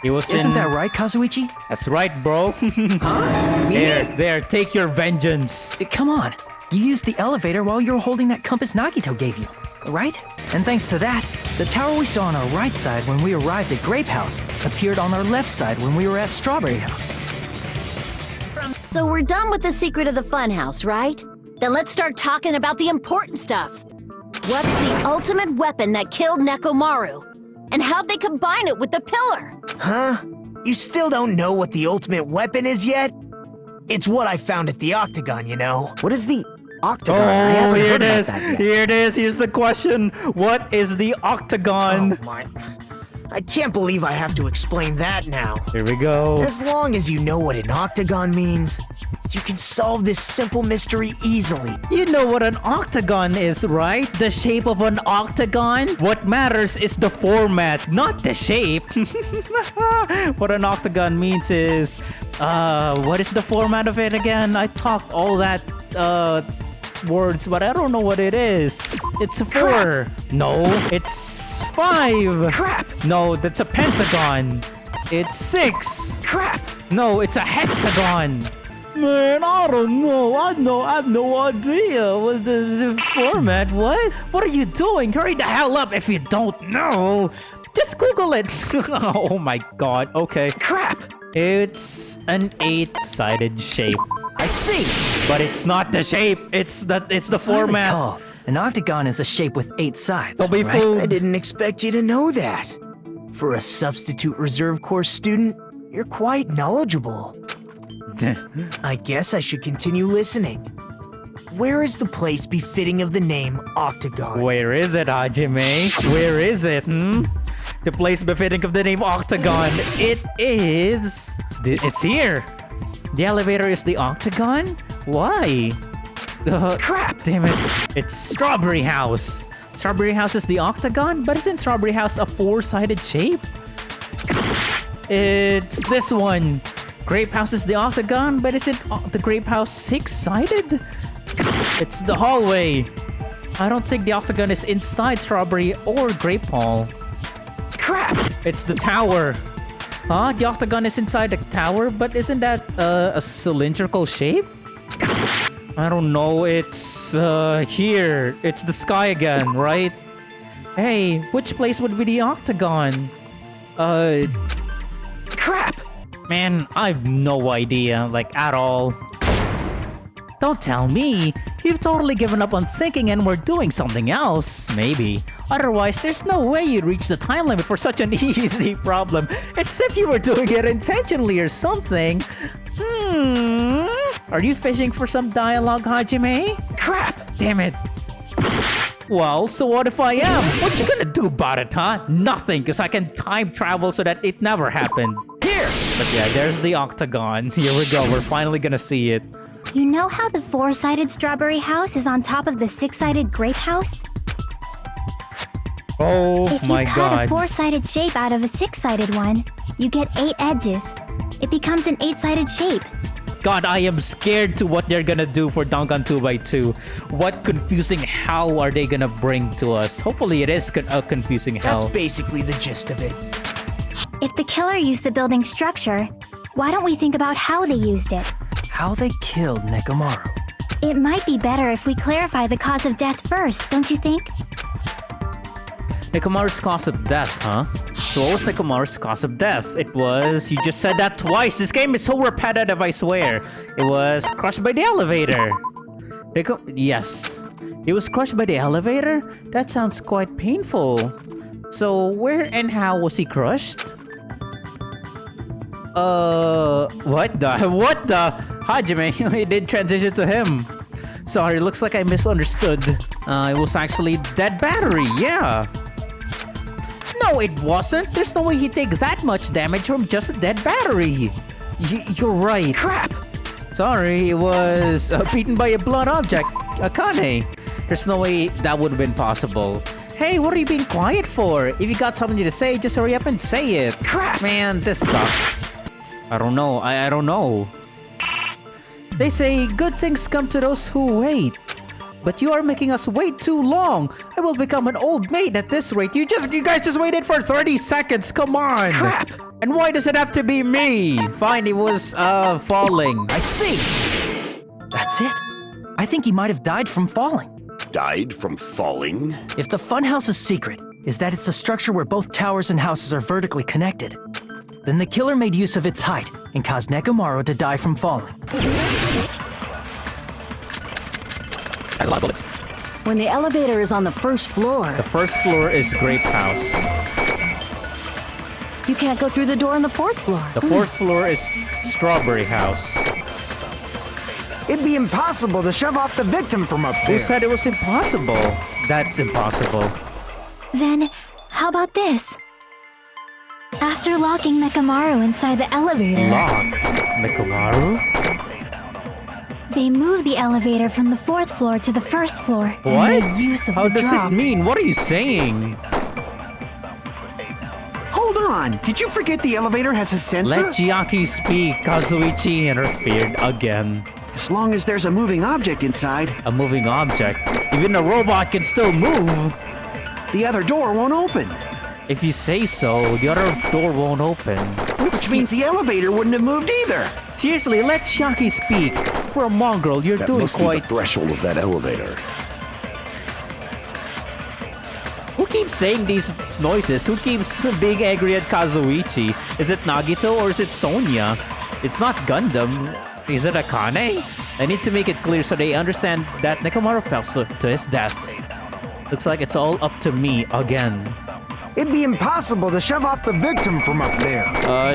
It was Isn't that right, Kazuichi? That's right, bro. Huh? Me? There, take your vengeance. Come on. You used the elevator while you were holding that compass Nagito gave you, right? And thanks to that, the tower we saw on our right side when we arrived at Grape House appeared on our left side when we were at Strawberry House. So we're done with the secret of the Funhouse, right? Then let's start talking about the important stuff. What's the ultimate weapon that killed Nekomaru? And how'd they combine it with the pillar? Huh? You still don't know what the ultimate weapon is yet? It's what I found at the Octagon, you know. What is the Octagon? Oh, here it is. Here it is. Here's the question. What is the Octagon? Oh my. I can't believe I have to explain that now. Here we go. As long as you know what an octagon means, you can solve this simple mystery easily. You know what an octagon is, right? The shape of an octagon? What matters is the format, not the shape. What an octagon means is, what is the format of it again? I talked all that, words, but I don't know what it is. It's a 4. Crap. No, it's 5. Crap. No, that's a pentagon. It's 6. Crap. No, it's a hexagon. Man, I don't know. I have no idea. What's the format? What? What are you doing? Hurry the hell up if you don't know. Just Google it. Oh my god. Okay. Crap. It's an 8-sided shape. I see. But it's not the shape. It's the format. Oh, an octagon is a shape with 8 sides. Don't be right? fooled. I didn't expect you to know that. For a substitute reserve course student, you're quite knowledgeable. I guess I should continue listening. Where is the place befitting of the name Octagon? Where is it, Hajime? Where is it, The place befitting of the name Octagon. It is... It's here. The elevator is the Octagon? Why? Crap! Damn it. It's Strawberry House. Strawberry House is the Octagon? But isn't Strawberry House a 4-sided shape? It's this one. Grape House is the Octagon, but isn't the Grape House 6-sided? It's the hallway. I don't think the Octagon is inside Strawberry or Grape Hall. Crap! It's the tower. Huh? The Octagon is inside the tower, but isn't that a cylindrical shape? I don't know. It's here. It's the sky again, right? Hey, which place would be the Octagon? Crap! Man, I have no idea, like, at all. Don't tell me. You've totally given up on thinking and we're doing something else. Maybe. Otherwise, there's no way you'd reach the time limit for such an easy problem. It's as if you were doing it intentionally or something. Are you fishing for some dialogue, Hajime? Crap! Damn it. Well, so what if I am? What you gonna do about it, huh? Nothing, because I can time travel so that it never happened. Here! But yeah, there's the Octagon. Here we go. We're finally gonna see it. You know how the 4-sided Strawberry House is on top of the 6-sided Grape House? Oh If my you cut god. a 4-sided shape out of a 6-sided one, you get 8 edges. It becomes an 8-sided shape. God, I am scared to what they're gonna do for Danganronpa 2x2. What confusing hell are they gonna bring to us? Hopefully it is a confusing hell. That's basically the gist of it. If the killer used the building's structure, why don't we think about how they used it? How they killed Nekomaru. It might be better if we clarify the cause of death first, don't you think? Nekomaru's cause of death, huh? So what was Nekomaru's cause of death? It was... You just said that twice! This game is so repetitive, I swear! It was crushed by the elevator! Yes. It was crushed by the elevator? That sounds quite painful. So where and how was he crushed? What the? Hajime, it did transition to him. Sorry, looks like I misunderstood. It was actually dead battery, yeah. No, it wasn't. There's no way he'd take that much damage from just a dead battery. You're right. Crap! Sorry, it was beaten by a blunt object, Akane. There's no way that would have been possible. Hey, what are you being quiet for? If you got something to say, just hurry up and say it. Crap! Man, this sucks. I don't know. I don't know. They say good things come to those who wait. But you are making us wait too long. I will become an old maid at this rate. You guys just waited for 30 seconds. Come on. Crap! And why does it have to be me? Fine, it was falling. I see! That's it? I think he might have died from falling. Died from falling? If the Funhouse's secret is that it's a structure where both towers and houses are vertically connected, then the killer made use of its height and caused Nekomaru to die from falling. That's a lot of bullets. When the elevator is on the first floor, The first floor is Grape House. you can't go through the door on the 4th floor. The 4th floor is Strawberry House. It'd be impossible to shove off the victim from up there. Who said it was impossible? That's impossible. Then, how about this? After locking Nekomaru inside the elevator, Locked? Nekomaru? they moved the elevator from the 4th floor to the 1st floor. What? And made use of How the does drop. it mean? What are you saying? Hold on, did you forget the elevator has a sensor? Let Chiaki speak. Kazuichi interfered again. As long as there's a moving object inside, A moving object. Even a robot can still move. the other door won't open. If you say so, the other door won't open. Which means the elevator wouldn't have moved either. Seriously, let Chiaki speak. For a mongrel, you're That doing must quite... be the threshold of that elevator. Who keeps saying these noises? Who keeps being angry at Kazuichi? Is it Nagito or is it Sonia? It's not Gundham. Is it Akane? I need to make it clear so they understand that Nekomaru fell to his death. Looks like it's all up to me again. It'd be impossible to shove off the victim from up there.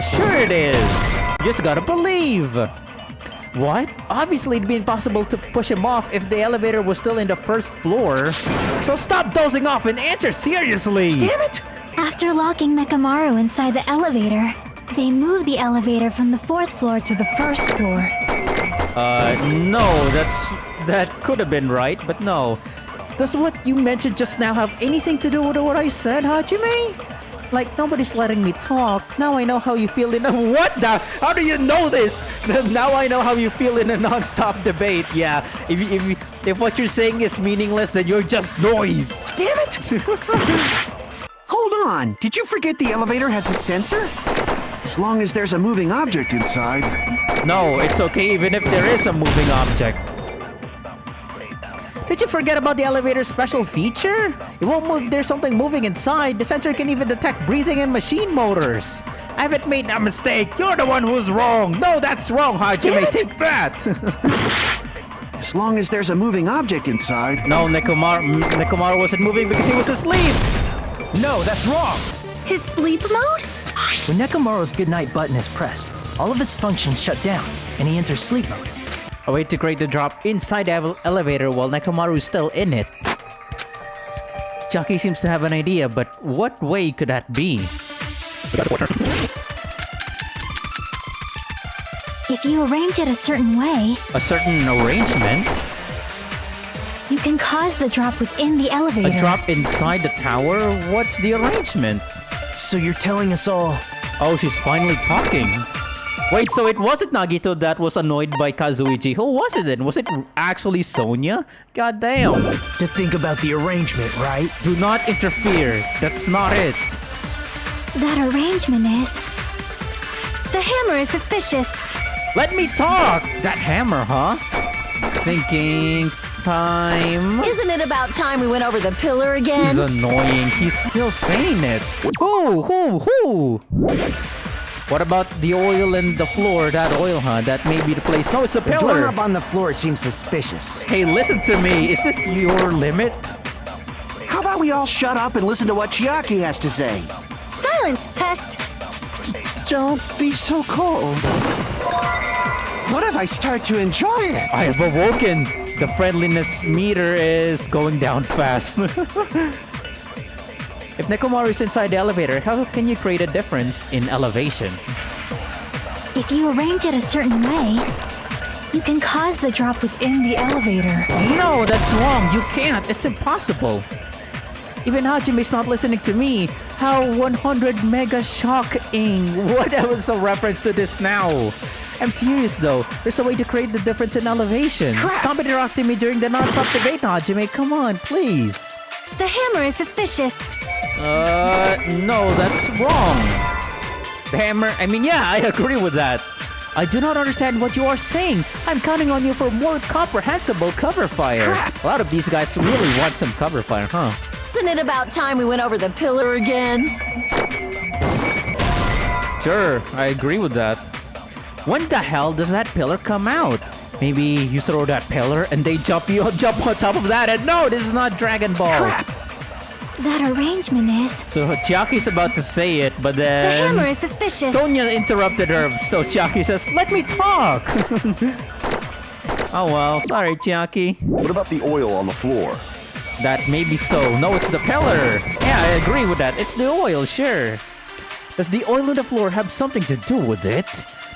Sure it is. You just gotta believe. What? Obviously it'd be impossible to push him off if the elevator was still in the 1st floor. So stop dozing off and answer seriously! Damn it! After locking Nekomaru inside the elevator, they moved the elevator from the 4th floor to the 1st floor. No, that could have been right, but no. Does what you mentioned just now have anything to do with what I said, Hajime? Like, nobody's letting me talk. Now I know how you feel in a... What the? How do you know this? Now I know how you feel in a non-stop debate. Yeah, if what you're saying is meaningless, then you're just noise. Damn it! Hold on, did you forget the elevator has a sensor? As long as there's a moving object inside. No, it's okay even if there is a moving object. Did you forget about the elevator's special feature? It won't move if there's something moving inside. The sensor can even detect breathing and machine motors. I haven't made a mistake. You're the one who's wrong. No, that's wrong, Hajime. Take that. As long as there's a moving object inside. No, Nekomaru wasn't moving because he was asleep. No, that's wrong! His sleep mode? When Nekomaru's goodnight button is pressed, all of his functions shut down, and he enters sleep mode. A way to create the drop inside the elevator while Nekomaru is still in it. Chucky seems to have an idea, but what way could that be? If you arrange it a certain way, A certain arrangement? you can cause the drop within the elevator. A drop inside the tower? What's the arrangement? So you're telling us all... Oh, she's finally talking. Wait, so it wasn't Nagito that was annoyed by Kazuichi. Who was it then? Was it actually Sonia? God damn. to think about the arrangement, right? Do not interfere. That's not it. That arrangement is... The hammer is suspicious. Let me talk! That hammer, huh? Thinking time. Isn't it about time we went over the pillar again? He's annoying. He's still saying it. Who? What about the oil in the floor? That oil, huh? That may be the place. No, it's the The pillar. doorknob on the floor seems suspicious. Hey, listen to me. Is this your limit? How about we all shut up and listen to what Chiaki has to say? Silence, pest. Don't be so cold. What if I start to enjoy it? I have awoken. The friendliness meter is going down fast. If Nekomaru is inside the elevator, how can you create a difference in elevation? If you arrange it a certain way, you can cause the drop within the elevator. No, that's wrong. You can't. It's impossible. Even Hajime's not listening to me. How 100 mega shocking. What was a reference to this now? I'm serious though. There's a way to create the difference in elevation. Stop interrupting me during the non-stop debate, Hajime. Come on, please. The hammer is suspicious. No, that's wrong. The hammer, I agree with that. I do not understand what you are saying. I'm counting on you for more comprehensible cover fire. Crap. A lot of these guys really want some cover fire, huh? Isn't it about time we went over the pillar again? Sure, I agree with that. When the hell does that pillar come out? Maybe you throw that pillar and they jump on top of that and no, this is not Dragon Ball. Crap! that arrangement is... So Chiaki's about to say it, but The then... hammer is suspicious. Sonia interrupted her, so Chiaki says, "Let me talk!" Oh well, sorry Chiaki. What about the oil on the floor? That may be so. No, it's the pillar. Yeah, I agree with that. It's the oil, sure. Does the oil on the floor have something to do with it?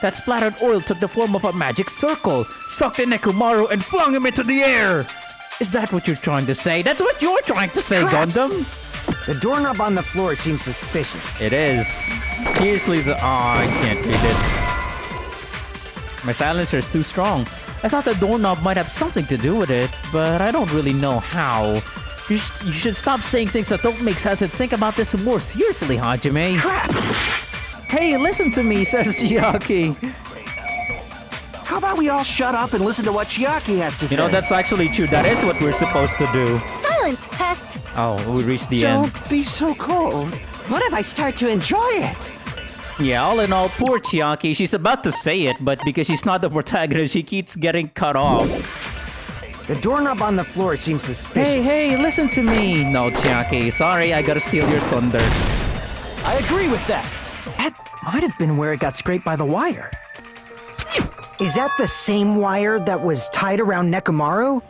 That splattered oil took the form of a magic circle, sucked in Nekomaru, and flung him into the air. Is that what you're trying to say? That's what you're trying to say, Crap. Gundham. The doorknob on the floor seems suspicious. It is. Seriously, I can't read it. My silencer is too strong. I thought the doorknob might have something to do with it, but I don't really know how. You should stop saying things that don't make sense and think about this more seriously, Hajime. Crap! Hey, listen to me, says Chiaki. How about we all shut up and listen to what Chiaki has to say? You know, that's actually true. That is what we're supposed to do. Silence, pest! Oh, we reached the end. Don't be so cold. What if I start to enjoy it? Yeah, all in all, poor Chiaki. She's about to say it, but because she's not the protagonist, she keeps getting cut off. The doorknob on the floor seems suspicious. Hey, listen to me. No, Chiaki. Sorry, I gotta steal your thunder. I agree with that. That might have been where it got scraped by the wire. Is that the same wire that was tied around Nekomaru?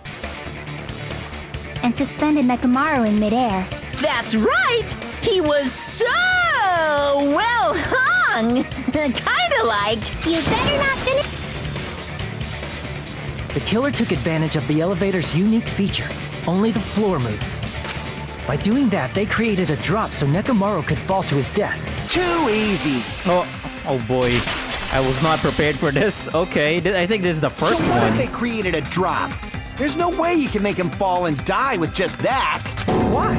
and suspended Nekomaru in midair. That's right! He was so well hung! Kinda like... You better not finish. The killer took advantage of the elevator's unique feature. Only the floor moves. By doing that, they created a drop so Nekomaru could fall to his death. Too easy. Oh boy. I was not prepared for this. Okay, I think this is the first So what one. if they created a drop? There's no way you can make him fall and die with just that. Why?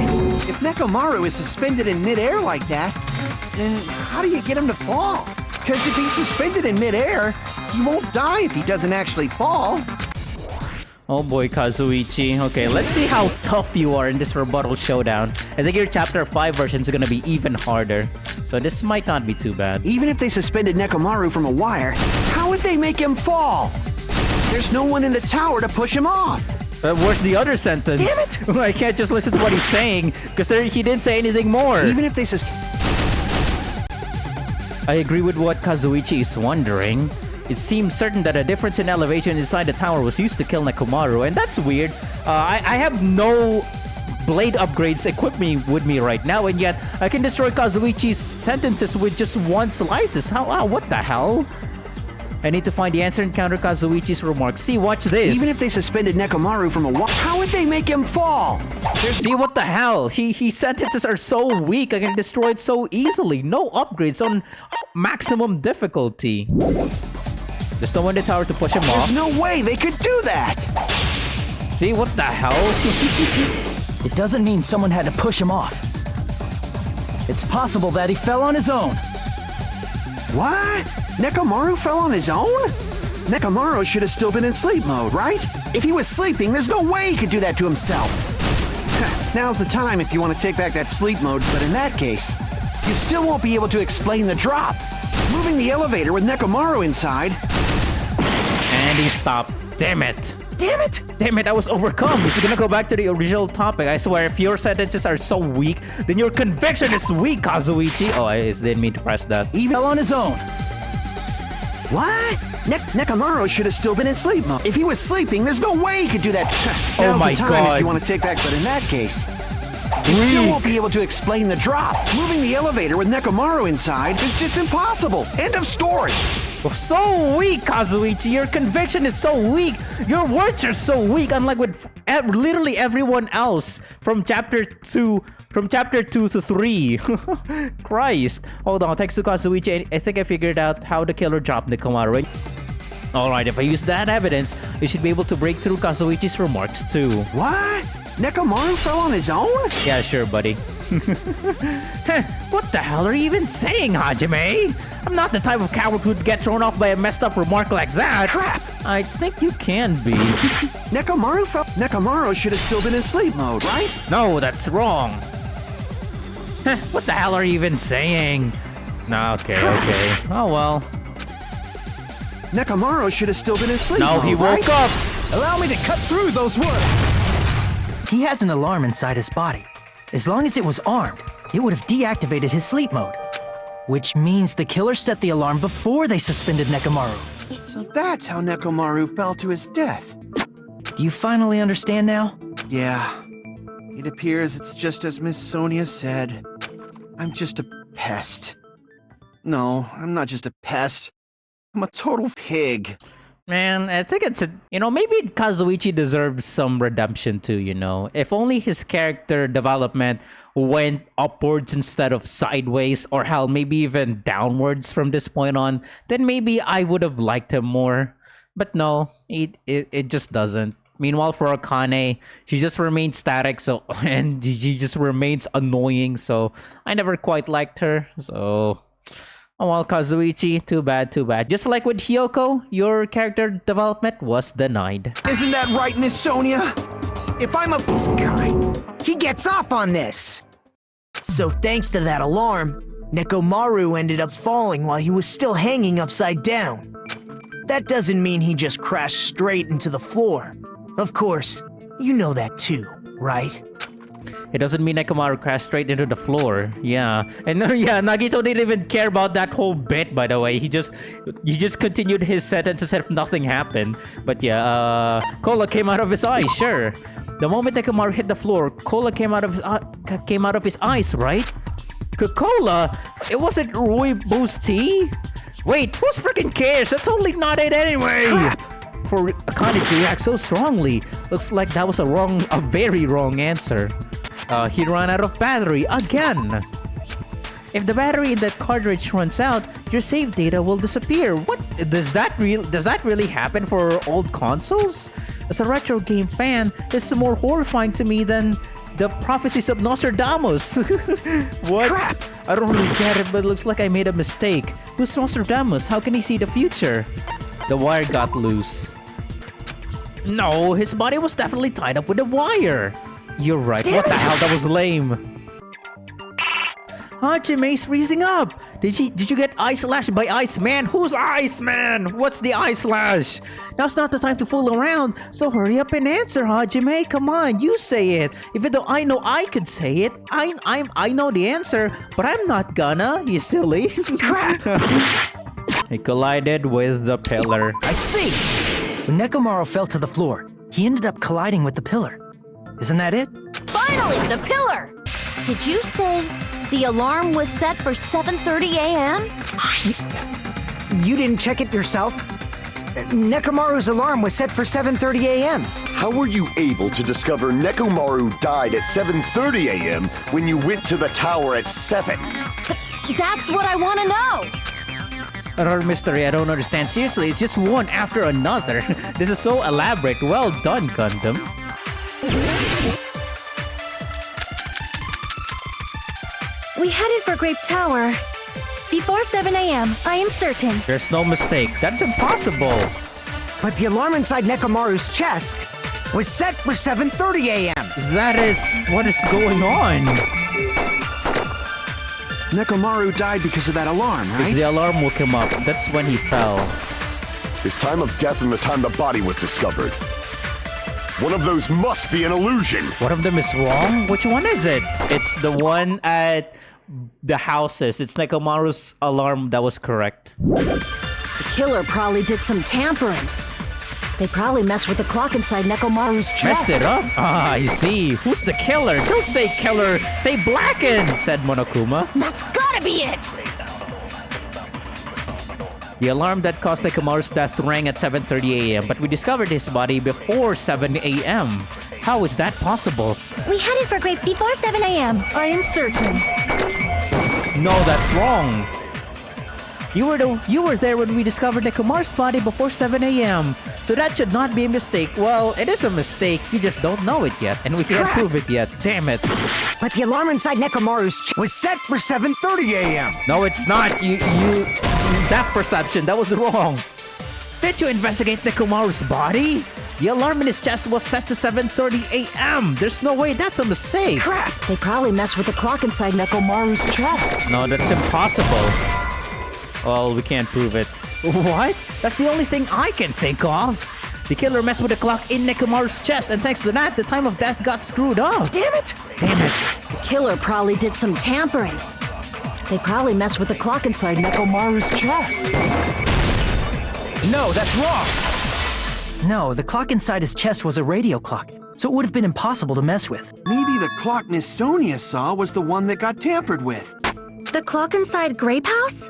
If Nekomaru is suspended in midair like that, then how do you get him to fall? Because if he's suspended in midair, he won't die if he doesn't actually fall. Oh boy, Kazuichi. Okay, let's see how tough you are in this Rebuttal Showdown. I think your Chapter 5 version is gonna be even harder. So this might not be too bad. Even if they suspended Nekomaru from a wire, how would they make him fall? There's no one in the tower to push him off. Where's the other sentence? Damn it! I can't just listen to what he's saying, because he didn't say anything more. Even if they I agree with what Kazuichi is wondering. It seems certain that a difference in elevation inside the tower was used to kill Nekomaru, and that's weird. I have no blade upgrades equipped with me right now, and yet I can destroy Kazuichi's sentences with just one slices. What the hell? I need to find the answer and counter Kazuichi's remarks. See, watch this. Even if they suspended Nekomaru from a wire, how would they make him fall? See, what the hell? His sentences are so weak, I can destroy it so easily. No upgrades on maximum difficulty. There's no one in the tower to push him off. There's no way they could do that! See, what the hell? It doesn't mean someone had to push him off. It's possible that he fell on his own. What? Nekomaru fell on his own? Nekomaru should have still been in sleep mode, right? If he was sleeping, there's no way he could do that to himself. Now's the time if you want to take back that sleep mode, but in that case, you still won't be able to explain the drop. Moving the elevator with Nekomaru inside. And he stopped. Damn it. Damn it! Damn it, I was overcome. He's gonna go back to the original topic. I swear, if your sentences are so weak, then your conviction is weak, Kazuichi. Oh, I didn't mean to press that. He fell on his own. What? Nekomaru should have still been in sleep mode. If he was sleeping, there's no way he could do that. Now's my the time God. if you want to take back, but in that case, you still won't be able to explain the drop. Moving the elevator with Nekomaru inside is just impossible. End of story. So weak, Kazuichi. Your conviction is so weak. Your words are so weak, unlike with literally everyone else from Chapter 2. From Chapter 2 to 3. Christ. Hold on, thanks to Kazuichi, I think I figured out how the killer dropped Nekomaru. Alright, if I use that evidence, we should be able to break through Kazuichi's remarks too. What? Nekomaru fell on his own? Yeah, sure, buddy. What the hell are you even saying, Hajime? I'm not the type of coward who'd get thrown off by a messed up remark like that. Crap! I think you can be. Nekomaru should have still been in sleep mode, right? No, that's wrong. What the hell are you even saying? No, okay. Oh well. Nekomaru should have still been in sleep No, mode, he woke up. Allow me to cut through those words. He has an alarm inside his body. As long as it was armed, it would have deactivated his sleep mode. Which means the killer set the alarm before they suspended Nekomaru. So that's how Nekomaru fell to his death. Do you finally understand now? Yeah. It appears it's just as Miss Sonia said. I'm just a pest. No, I'm not just a pest. I'm a total pig. Man, I think it's maybe Kazuichi deserves some redemption too, If only his character development went upwards instead of sideways, or hell, maybe even downwards from this point on, then maybe I would have liked him more. But no, it just doesn't. Meanwhile, for Akane, she just remains static, and she just remains annoying, so I never quite liked her, so... Oh well, Kazuichi, too bad. Just like with Hiyoko, your character development was denied. Isn't that right, Miss Sonia? If I'm a... This guy, he gets off on this! So thanks to that alarm, Nekomaru ended up falling while he was still hanging upside down. That doesn't mean he just crashed straight into the floor. Of course, you know that too, right? It doesn't mean Nekomaru crashed straight into the floor. Yeah. And Nagito didn't even care about that whole bit, by the way. He just continued his sentence as if nothing happened. But yeah, cola came out of his eyes, sure. The moment Nekomaru hit the floor, cola came out of his eyes, right? Coca-Cola? It wasn't Rooibos tea? Wait, who freaking cares? That's totally not it anyway! Crap. For Akane to react so strongly, looks like that was a very wrong answer. He ran out of battery again. If the battery in that cartridge runs out, your save data will disappear. What? Does that really happen for old consoles? As a retro game fan, it's more horrifying to me than the prophecies of Nostradamus. What? Crap! I don't really get it, but it looks like I made a mistake. Who's Nostradamus? How can he see the future? The wire got loose. No, his body was definitely tied up with a wire. You're right. What the hell? That was lame. Hajime's freezing up. Did you get ice slashed by Iceman? Who's Iceman? What's the ice slash? Now's not the time to fool around. So hurry up and answer, Hajime. Come on, you say it. Even though I know I could say it, I know the answer, but I'm not gonna. You silly. Crap. He collided with the pillar. I see. When Nekomaru fell to the floor, he ended up colliding with the pillar. Isn't that it? Finally, the pillar! Did you say the alarm was set for 7:30 a.m.? You didn't check it yourself? Nekomaru's alarm was set for 7:30 a.m. How were you able to discover Nekomaru died at 7:30 a.m. when you went to the tower at 7? That's what I want to know! Another mystery I don't understand. Seriously, it's just one after another. This is so elaborate. Well done, Gundham. We headed for Grape Tower. Before 7 a.m., I am certain. There's no mistake. That's impossible. But the alarm inside Nekomaru's chest was set for 7:30 a.m. That is what is going on. Nekomaru died because of that alarm, right? Because the alarm woke him up. That's when he fell. His time of death and the time the body was discovered. One of those must be an illusion. One of them is wrong? Which one is it? It's the one at the houses. It's Nekomaru's alarm that was correct. The killer probably did some tampering. They probably messed with the clock inside Nekomaru's chest. Messed it up? Ah, I see. Who's the killer? Don't say killer, say Blackened, said Monokuma. That's gotta be it! The alarm that caused Nekomaru's death rang at 7:30 a.m., but we discovered his body before 7 a.m. How is that possible? We headed for Grape before 7 a.m. I am certain. No, that's wrong. You were there when we discovered Nekomaru's body before 7 a.m. So that should not be a mistake. Well, it is a mistake. You just don't know it yet, and we can't prove it yet. Damn it. But the alarm inside Nekomaru's was set for 7:30 a.m. No, it's not. You that perception, that was wrong. Did you investigate Nekomaru's body? The alarm in his chest was set to 7:30 a.m. There's no way that's a mistake. Crap! They probably messed with the clock inside Nekomaru's chest. No, that's impossible. Well, we can't prove it. What? That's the only thing I can think of. The killer messed with the clock in Nekomaru's chest, and thanks to that, the time of death got screwed up. Damn it! Damn it. The killer probably did some tampering. They probably messed with the clock inside Nekomaru's chest. No, that's wrong! No, the clock inside his chest was a radio clock, so it would have been impossible to mess with. Maybe the clock Miss Sonia saw was the one that got tampered with. The clock inside Grape House?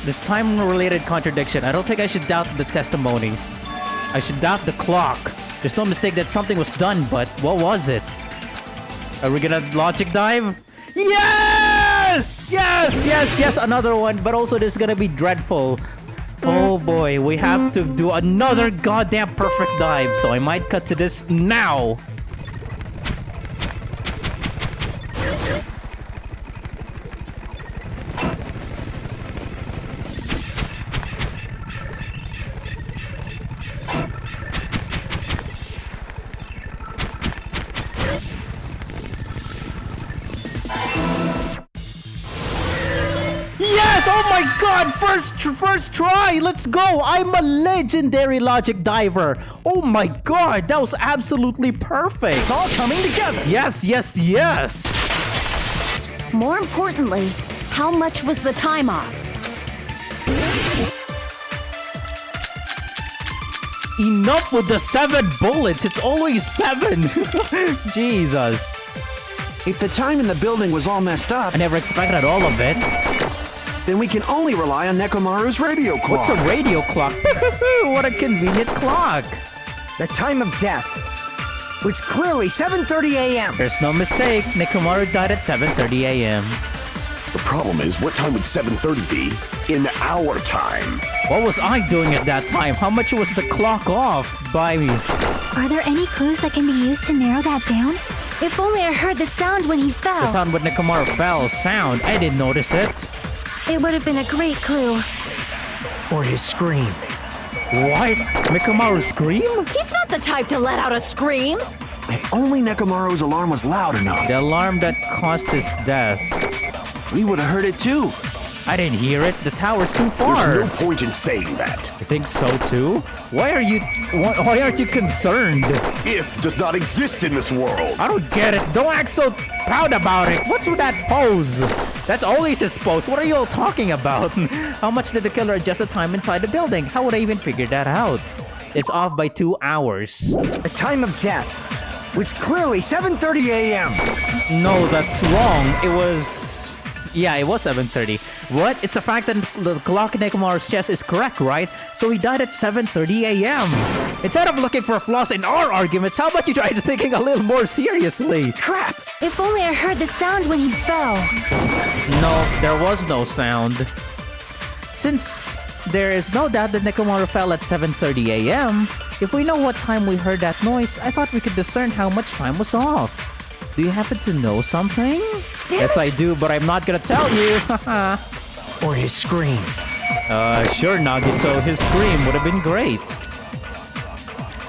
This time-related contradiction. I don't think I should doubt the testimonies. I should doubt the clock. There's no mistake that something was done, but what was it? Are we gonna logic dive? Yes! Yes! Yes! Yes! Another one, but also this is gonna be dreadful. Oh boy, we have to do another goddamn perfect dive, so I might cut to this now. Yes! Oh my god! First try! Let's go! I'm a legendary logic diver! Oh my god! That was absolutely perfect! It's all coming together! Yes, yes, yes! More importantly, how much was the time off? Enough with the 7 bullets! It's always 7! Jesus. If the time in the building was all messed up, I never expected all of it. then we can only rely on Nekomaru's radio clock. What's a radio clock? What a convenient clock! The time of death was clearly 7:30 a.m. There's no mistake. Nekomaru died at 7:30 a.m. The problem is, what time would 7:30 be in our time? What was I doing at that time? How much was the clock off by me? Are there any clues that can be used to narrow that down? If only I heard the sound when he fell. The sound when Nekomaru fell. Sound. I didn't notice it. It would have been a great clue. Or his scream. What? Nekomaru scream? He's not the type to let out a scream. If only Nekomaru's alarm was loud enough. The alarm that caused his death. We would have heard it too. I didn't hear it. The tower's too far. There's no point in saying that. You think so too? Why aren't you concerned? If does not exist in this world. I don't get it. Don't act so proud about it. What's with that pose? That's always his pose. What are you all talking about? How much did the killer adjust the time inside the building? How would I even figure that out? It's off by 2 hours. The time of death was clearly 7:30 a.m. No, that's wrong. It was 7:30. What? It's a fact that the clock in Nekomaru's chest is correct, right? So he died at 7:30 a.m. Instead of looking for flaws in our arguments, how about you try to thinking a little more seriously? Crap! If only I heard the sound when he fell. No, there was no sound. Since there is no doubt that Nekomaru fell at 7:30 a.m., if we know what time we heard that noise, I thought we could discern how much time was off. Do you happen to know something? Yes, I do, but I'm not gonna tell you. Or his scream. Sure, Nagito. His scream would have been great.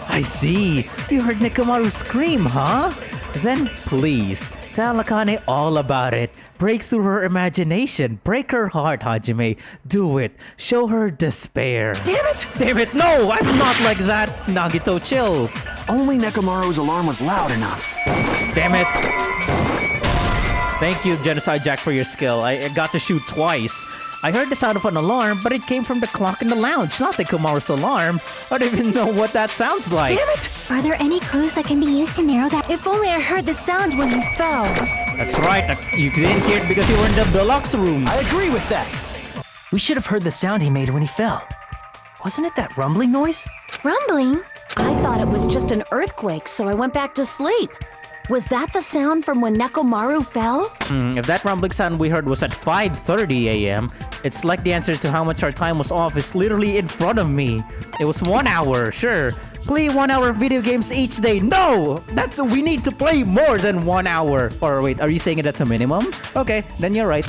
I see. You heard Nekomaru scream, huh? Then please, tell Akane all about it. Break through her imagination. Break her heart, Hajime. Do it. Show her despair. Damn it! Damn it, no! I'm not like that. Nagito, chill. Only Nekomaru's alarm was loud enough. Damn it. Thank you, Genocide Jack, for your skill. I got to shoot twice. I heard the sound of an alarm, but it came from the clock in the lounge, not Nekomaru's alarm. I don't even know what that sounds like. Damn it! Are there any clues that can be used to narrow that? If only I heard the sound when he fell. That's right. You didn't hear it because you were in the deluxe room. I agree with that. We should have heard the sound he made when he fell. Wasn't it that rumbling noise? Rumbling? I thought it was just an earthquake, so I went back to sleep. Was that the sound from when Nekomaru fell? If that rumbling sound we heard was at 5:30 a.m., it's like the answer to how much our time was off is literally in front of me. It was 1 hour, sure. Play 1 hour video games each day. No! We need to play more than 1 hour. Or wait, are you saying that's a minimum? Okay, then you're right.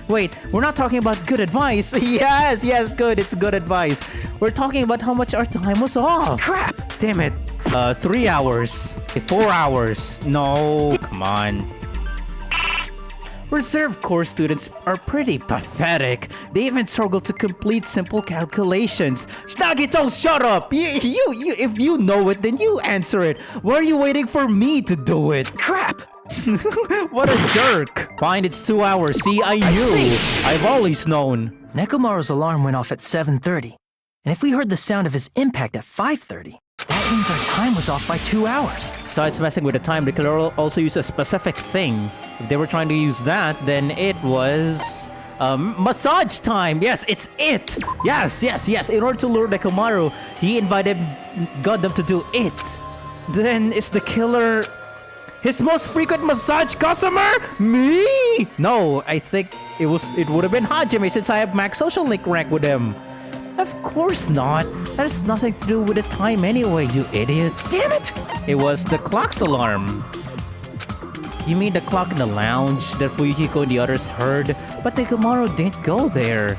Wait, we're not talking about good advice. Yes, good. It's good advice. We're talking about how much our time was off. Crap! Damn it. 3 hours. 4 hours. No, come on. Reserve Corps students are pretty pathetic. They even struggle to complete simple calculations. Nagito, shut up! If you know it, then you answer it. Why are you waiting for me to do it? Crap! What a jerk! Fine, it's 2 hours. See, I knew. I've always known. Nekomaru's alarm went off at 7:30. And if we heard the sound of his impact at 5:30, that means our time was off by 2 hours. Besides messing with the time, they could also use a specific thing. If they were trying to use that, then it was... massage time! Yes, it's it! Yes. In order to lure Nekomaru, he invited Gundham to do it. Then is the killer... his most frequent massage customer? Me? No, I think it would have been Hajime since I have max social link rank with him. Of course not. That has nothing to do with the time anyway, you idiots. Damn it! It was the clock's alarm. You mean the clock in the lounge that Fuyuhiko and the others heard, but Nekomaru didn't go there.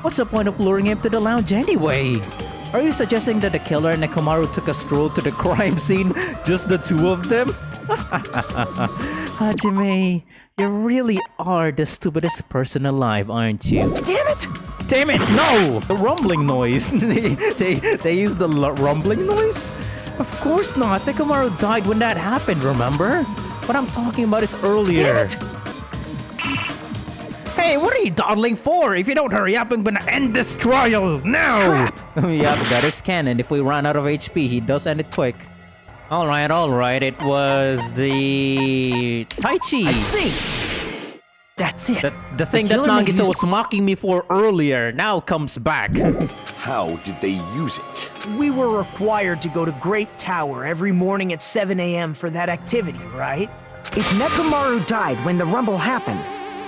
What's the point of luring him to the lounge anyway? Are you suggesting that the killer and Nekomaru took a stroll to the crime scene, just the two of them? Hajime, you really are the stupidest person alive, aren't you? Damn it! Damn it, no! The rumbling noise. they used the rumbling noise? Of course not. Nekomaru died when that happened, remember? What I'm talking about is earlier. Damn it! Hey, what are you dawdling for? If you don't hurry up, I'm gonna end this trial now! Yep, that is canon. If we run out of HP, he does end it quick. Alright. It was the... Tai Chi! I see! That's it. The thing that Nagito was mocking me for earlier now comes back. How did they use it? We were required to go to Great Tower every morning at 7 a.m. for that activity, right? If Nekomaru died when the rumble happened,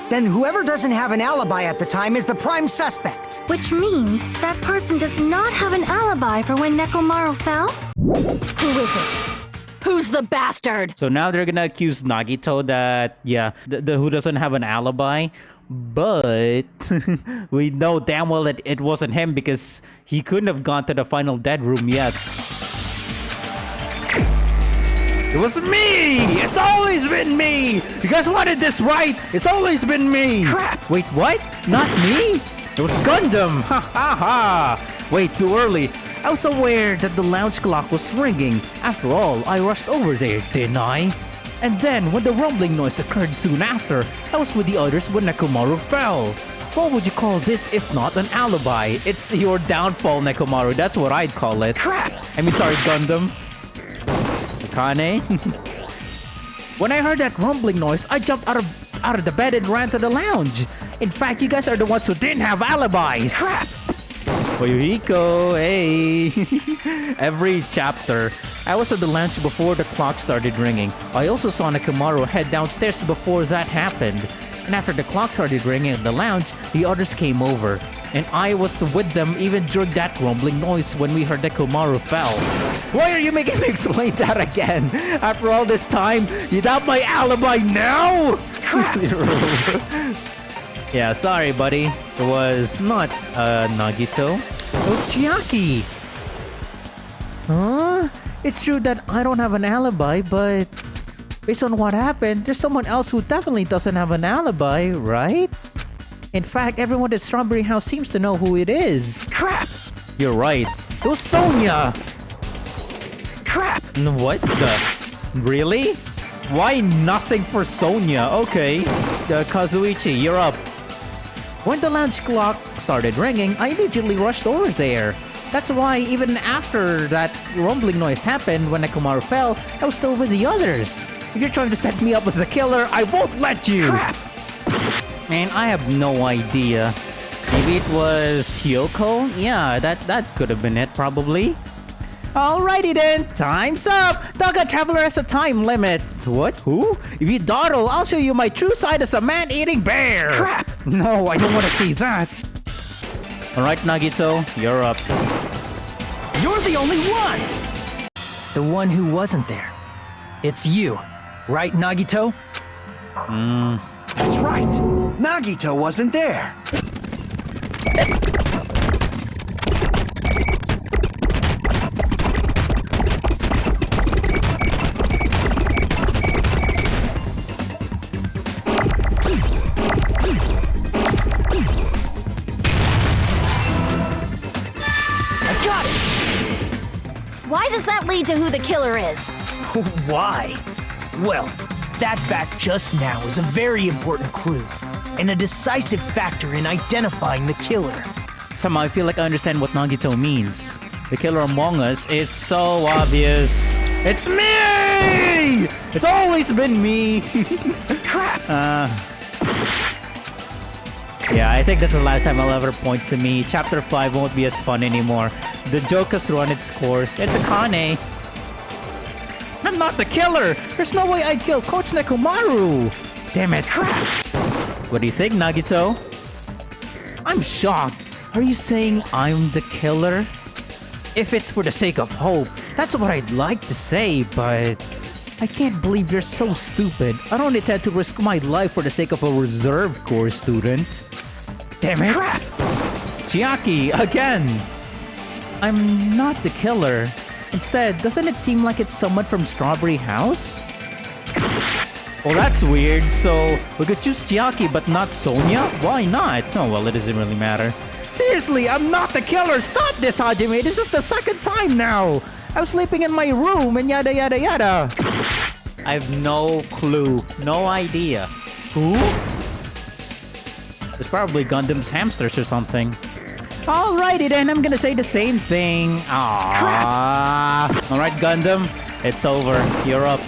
then whoever doesn't have an alibi at the time is the prime suspect. Which means that person does not have an alibi for when Nekomaru fell? Who is it? Who's the bastard? So now they're gonna accuse Nagito that, yeah, the who doesn't have an alibi. But we know damn well that it wasn't him because he couldn't have gone to the final dead room yet. It was me! It's always been me! You guys wanted this right? It's always been me! Crap! Wait, what? Not me? It was Gundham! Ha ha ha! Wait, too early. I was aware that the lounge clock was ringing. After all, I rushed over there, didn't I? And then, when the rumbling noise occurred soon after, I was with the others when Nekomaru fell. What would you call this if not an alibi? It's your downfall, Nekomaru. That's what I'd call it. Crap! I mean, sorry, Gundham. Akane? When I heard that rumbling noise, I jumped out of the bed and ran to the lounge. In fact, you guys are the ones who didn't have alibis. Crap! Fuyuhiko, hey. Every chapter. I was at the lounge before the clock started ringing. I also saw Nekomaru head downstairs before that happened. And after the clock started ringing in the lounge, the others came over. And I was with them even during that rumbling noise when we heard Nekomaru fell. Why are you making me explain that again? After all this time, you doubt my alibi now? Yeah, sorry, buddy. It was not, Nagito. It was Chiaki. Huh? It's true that I don't have an alibi, but... based on what happened, there's someone else who definitely doesn't have an alibi, right? In fact, everyone at Strawberry House seems to know who it is. Crap! You're right. It was Sonia! Crap! What the... Really? Why nothing for Sonia? Okay. Kazuichi, you're up. When the lounge clock started ringing, I immediately rushed over there. That's why even after that rumbling noise happened when Nekomaru fell, I was still with the others. If you're trying to set me up as the killer, I won't let you! Crap! Man, I have no idea. Maybe it was Hyoko? Yeah, that could have been it, probably. Alrighty then, time's up! Daga Traveler has a time limit. What? Who? If you dawdle, I'll show you my true side as a man-eating bear! Crap! No, I don't want to see that. Alright, Nagito, you're up. You're the only one! The one who wasn't there. It's you, right, Nagito? That's right. Nagito wasn't there. the killer is. Why? Well, that fact just now is a very important clue and a decisive factor in identifying the killer. Somehow I feel like I understand what Nagito means. The killer among us, it's so obvious. It's me! It's always been me! Crap! Yeah, I think that's the last time I'll ever point to me. Chapter 5 won't be as fun anymore. The joke has run its course. It's Akane. I'm not the killer! There's no way I'd kill Coach Nekomaru! Damn it. What do you think, Nagito? I'm shocked. Are you saying I'm the killer? If it's for the sake of hope, that's what I'd like to say, but I can't believe you're so stupid. I don't intend to risk my life for the sake of a reserve corps student. Damn it! Crap! Chiaki, again! I'm not the killer. Instead, doesn't it seem like it's someone from Strawberry House? Well, that's weird. So, we could choose Chiaki but not Sonia? Why not? Oh, well, it doesn't really matter. Seriously, I'm not the killer! Stop this, Hajime! This is the second time now! I was sleeping in my room and yada yada yada! I have no clue. No idea. Who? It's probably Gundam's hamsters or something. Alrighty then, I'm gonna say the same thing. Aww. Alright, Gundam. It's over. You're up.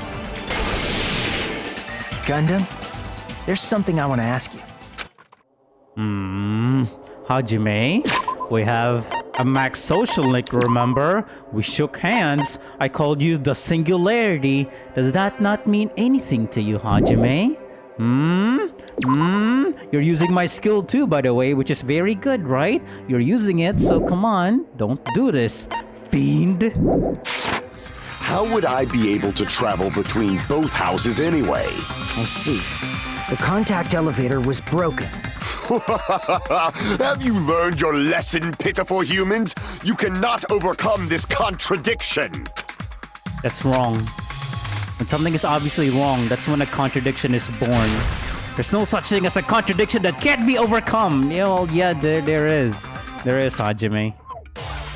Gundam, there's something I want to ask you. Hajime, we have a max social link, remember? We shook hands. I called you the singularity. Does that not mean anything to you, Hajime? You're using my skill too, by the way, which is very good, right? You're using it, so come on. Don't do this, fiend. How would I be able to travel between both houses anyway? I see. The contact elevator was broken. Have you learned your lesson, pitiful humans? You cannot overcome this contradiction. That's wrong. When something is obviously wrong, that's when a contradiction is born. There's no such thing as a contradiction that can't be overcome. Yeah, there is. There is, Hajime.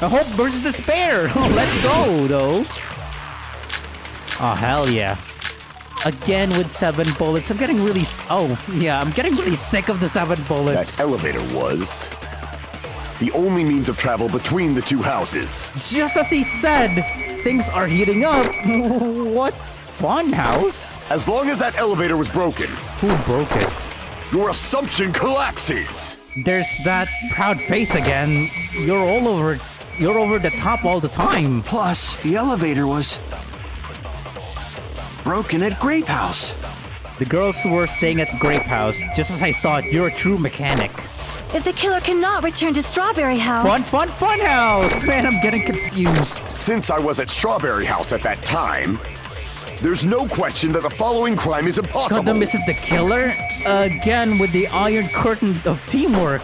A hope versus despair. Oh, let's go, though. Oh, hell yeah. Again with 7 bullets. I'm getting really... I'm getting really sick of the 7 bullets. That elevator was the only means of travel between the two houses. Just as he said, things are heating up. What? Funhouse? As long as that elevator was broken. Who broke it? Your assumption collapses. There's that proud face again. You're over the top all the time. Plus, the elevator was broken at Grape House. The girls were staying at Grape House, just as I thought. You're a true mechanic. If the killer cannot return to Strawberry House... Funhouse! Man, I'm getting confused. Since I was at Strawberry House at that time, there's no question that the following crime is impossible. Gundam isn't the killer? Again, with the Iron Curtain of teamwork.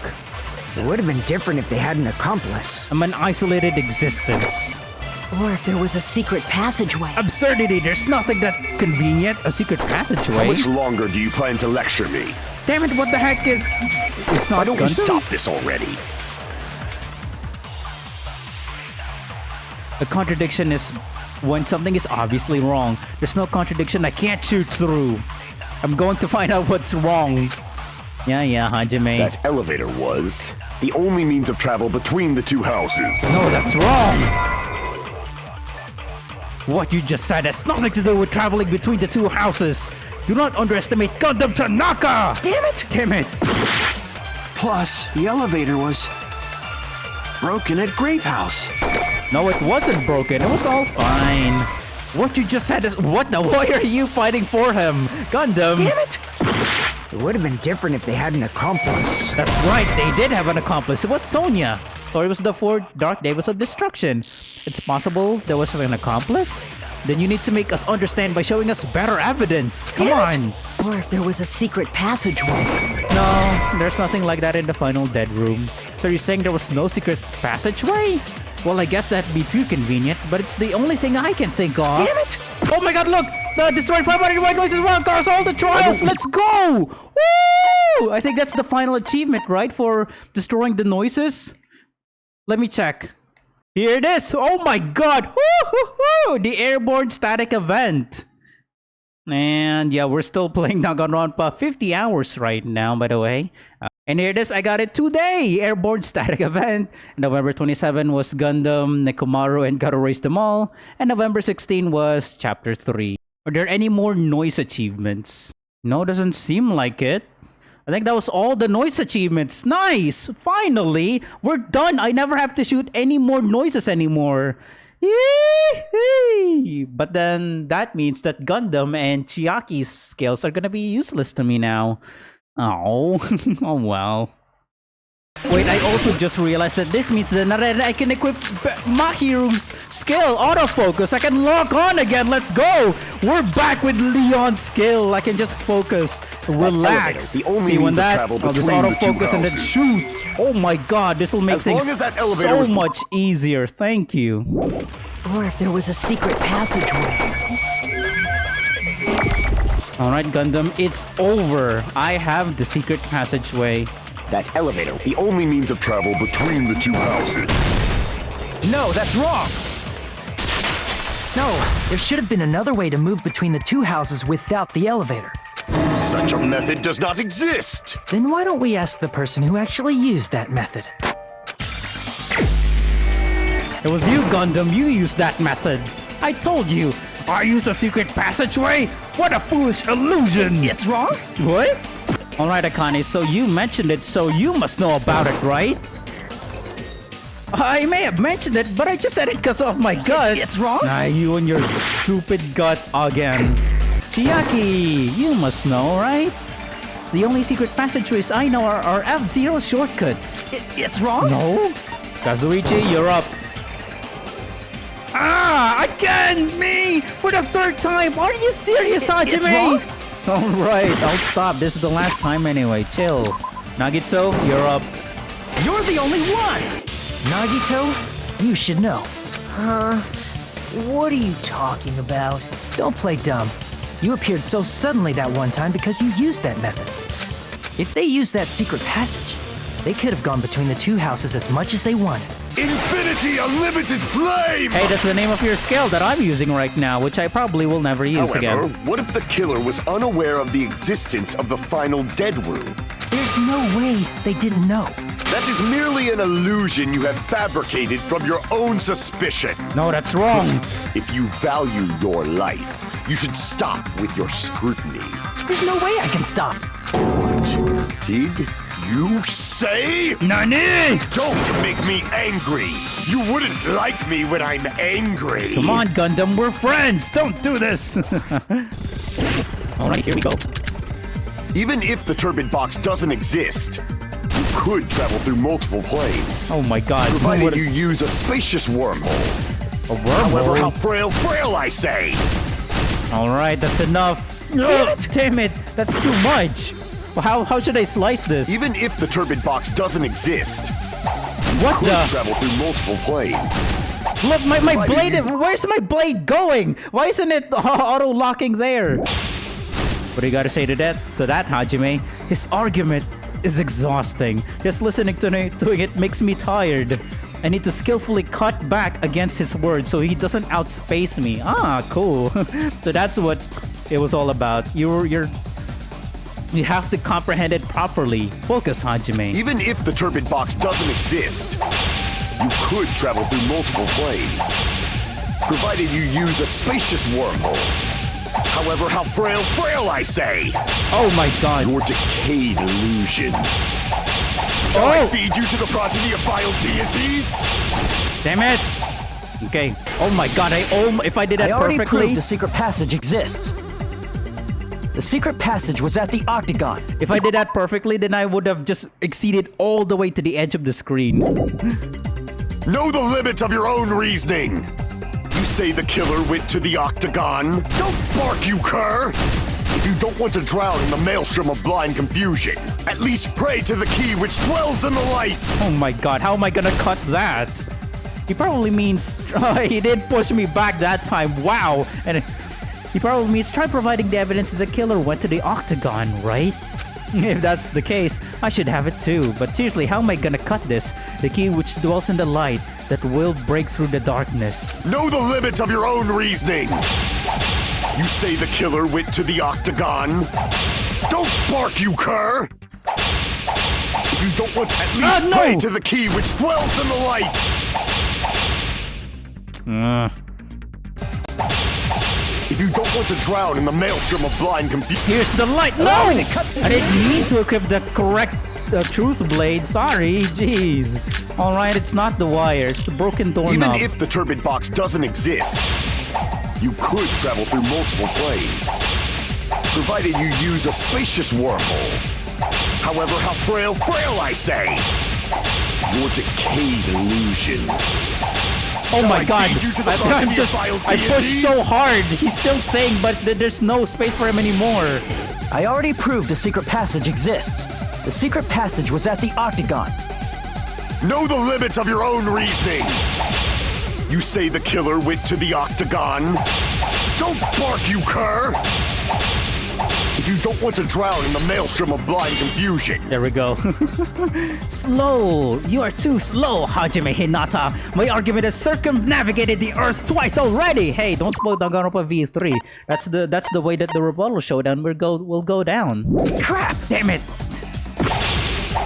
It would have been different if they had an accomplice. I'm an isolated existence. Or if there was a secret passageway. Absurdity, there's nothing that convenient. A secret passageway? How much longer do you plan to lecture me? Damn it, what the heck is... It's not Why don't we Gundam? stop this already? A contradiction is when something is obviously wrong. There's no contradiction I can't shoot through. I'm going to find out what's wrong. Yeah, Hajime. That elevator was the only means of travel between the two houses. No, that's wrong! What you just said has nothing to do with traveling between the two houses. Do not underestimate Gundam Tanaka! Damn it! Plus, the elevator was broken at Grape House. No, it wasn't broken. It was all fine. What you just said is... What the? Why are you fighting for him? Gundam! Damn it! It would have been different if they had an accomplice. That's right, they did have an accomplice. It was Sonia. Or it was the 4 Dark Devils of Destruction. It's possible there was an accomplice? Then you need to make us understand by showing us better evidence. Come on. Or if there was a secret passageway. No, there's nothing like that in the final dead room. So you're saying there was no secret passageway? Well, I guess that'd be too convenient, but it's the only thing I can think of. Damn it! Oh my god, look! The destroyed 500 white noises will cause all the trials! Let's go! Woo! I think that's the final achievement, right? For destroying the noises? Let me check. Here it is! Oh my god! Woo-hoo-hoo! The airborne static event! And yeah, we're still playing Danganronpa 50 hours right now, by the way. And here it is, I got it today! Airborne static event. November 27 was Gundham, Nekomaru, and Gotta Raise Them All. And November 16 was Chapter 3. Are there any more noise achievements? No, doesn't seem like it. I think that was all the noise achievements. Nice! Finally! We're done! I never have to shoot any more noises anymore. Yee-hee! But then that means that Gundham and Chiaki's skills are gonna be useless to me now. Oh, oh well. Wait, I also just realized that this means that I can equip Mahiru's skill, autofocus. I can lock on again. Let's go. We're back with Leon's skill. I can just focus, relax. The only See, when means of that, travel I'll just between the two autofocus and then houses. shoot. Oh my god, this will make As long things as that elevator so was- much easier. Thank you. Or if there was a secret passageway. Alright, Gundham, it's over. I have the secret passageway. That elevator, the only means of travel between the two houses. No, that's wrong! No, there should have been another way to move between the two houses without the elevator. Such a method does not exist! Then why don't we ask the person who actually used that method? It was you, Gundham. You used that method. I told you. I used a secret passageway? What a foolish illusion! It's wrong? What? Alright, Akane, so you mentioned it, so you must know about it, right? I may have mentioned it, but I just said it because of my gut. It's wrong? Nah, you and your stupid gut again. Chiaki, you must know, right? The only secret passageways I know are F-Zero shortcuts. It's wrong? No? Kazuichi, you're up. Ah! Again! Me! For the third time! Are you serious, Hajime? It's wrong? Alright, I'll stop. This is the last time anyway. Chill. Nagito, you're up. You're the only one! Nagito, you should know. What are you talking about? Don't play dumb. You appeared so suddenly that one time because you used that method. If they used that secret passage, they could have gone between the two houses as much as they wanted. Infinity Unlimited Flame! Hey, that's the name of your skill that I'm using right now, which I probably will never use However, again. what if the killer was unaware of the existence of the final dead room? There's no way they didn't know. That is merely an illusion you have fabricated from your own suspicion. No, that's wrong. If you value your life, you should stop with your scrutiny. There's no way I can stop. What did you say? Nani? Don't make me angry. You wouldn't like me when I'm angry. Come on, Gundham, we're friends. Don't do this. Alright, here we go. Even if the turbine box doesn't exist, you could travel through multiple planes. Oh my god. Provided you use a spacious wormhole. A wormhole? However, how frail I say. Alright, that's enough. Damn it, that's too much. Well, how should I slice this? Even if the turbine box doesn't exist, What you could the? travel through multiple planes. Look, my blade, where's my blade going? Why isn't it auto-locking there? What do you gotta say to that, Hajime? His argument is exhausting. Just listening to it makes me tired. I need to skillfully cut back against his words so he doesn't outspace me. Ah, cool. So that's what it was all about. You have to comprehend it properly. Focus, Hajime. Even if the turbine box doesn't exist, you could travel through multiple planes, provided you use a spacious wormhole. However, how frail I say. Oh my god. Your decayed illusion. Shall I feed you to the progeny of vile deities? Damn it. Okay. Oh my god, if I did that I already perfectly. proved the secret passage exists. The secret passage was at the octagon. If I did that perfectly, then I would have just exceeded all the way to the edge of the screen. Know the limits of your own reasoning. You say the killer went to the octagon. Don't bark, you cur! If you don't want to drown in the maelstrom of blind confusion, at least pray to the key which dwells in the light. Oh my god, how am I gonna cut that? He probably means he did push me back that time. Wow. And he probably means try providing the evidence that the killer went to the octagon, right? If that's the case, I should have it too. But seriously, how am I gonna cut this? The key which dwells in the light. that will break through the darkness. Know the limits of your own reasoning. You say the killer went to the octagon. Don't bark, you cur! If you don't want, at least pray to the key which dwells in the light. If you don't want to drown in the maelstrom of blind confusion. Here's the light. No! I didn't need to equip the correct truth blade. Sorry, jeez. Alright, it's not the wire, it's the broken doorknob. Even if the turbid box doesn't exist, you could travel through multiple planes, provided you use a spacious wormhole. However, how frail I say! Your decayed illusion. Oh my god, I pushed so hard. He's still saying, but there's no space for him anymore. I already proved a secret passage exists. The secret passage was at the octagon. Know the limits of your own reasoning. You say the killer went to the octagon. Don't bark, you cur! If you don't want to drown in the maelstrom of blind confusion. There we go. Slow! You are too slow, Hajime Hinata. My argument has circumnavigated the Earth twice already. Hey, don't spoil Danganronpa V3. That's the way that the Rebuttal Showdown will go down. Crap! Damn it!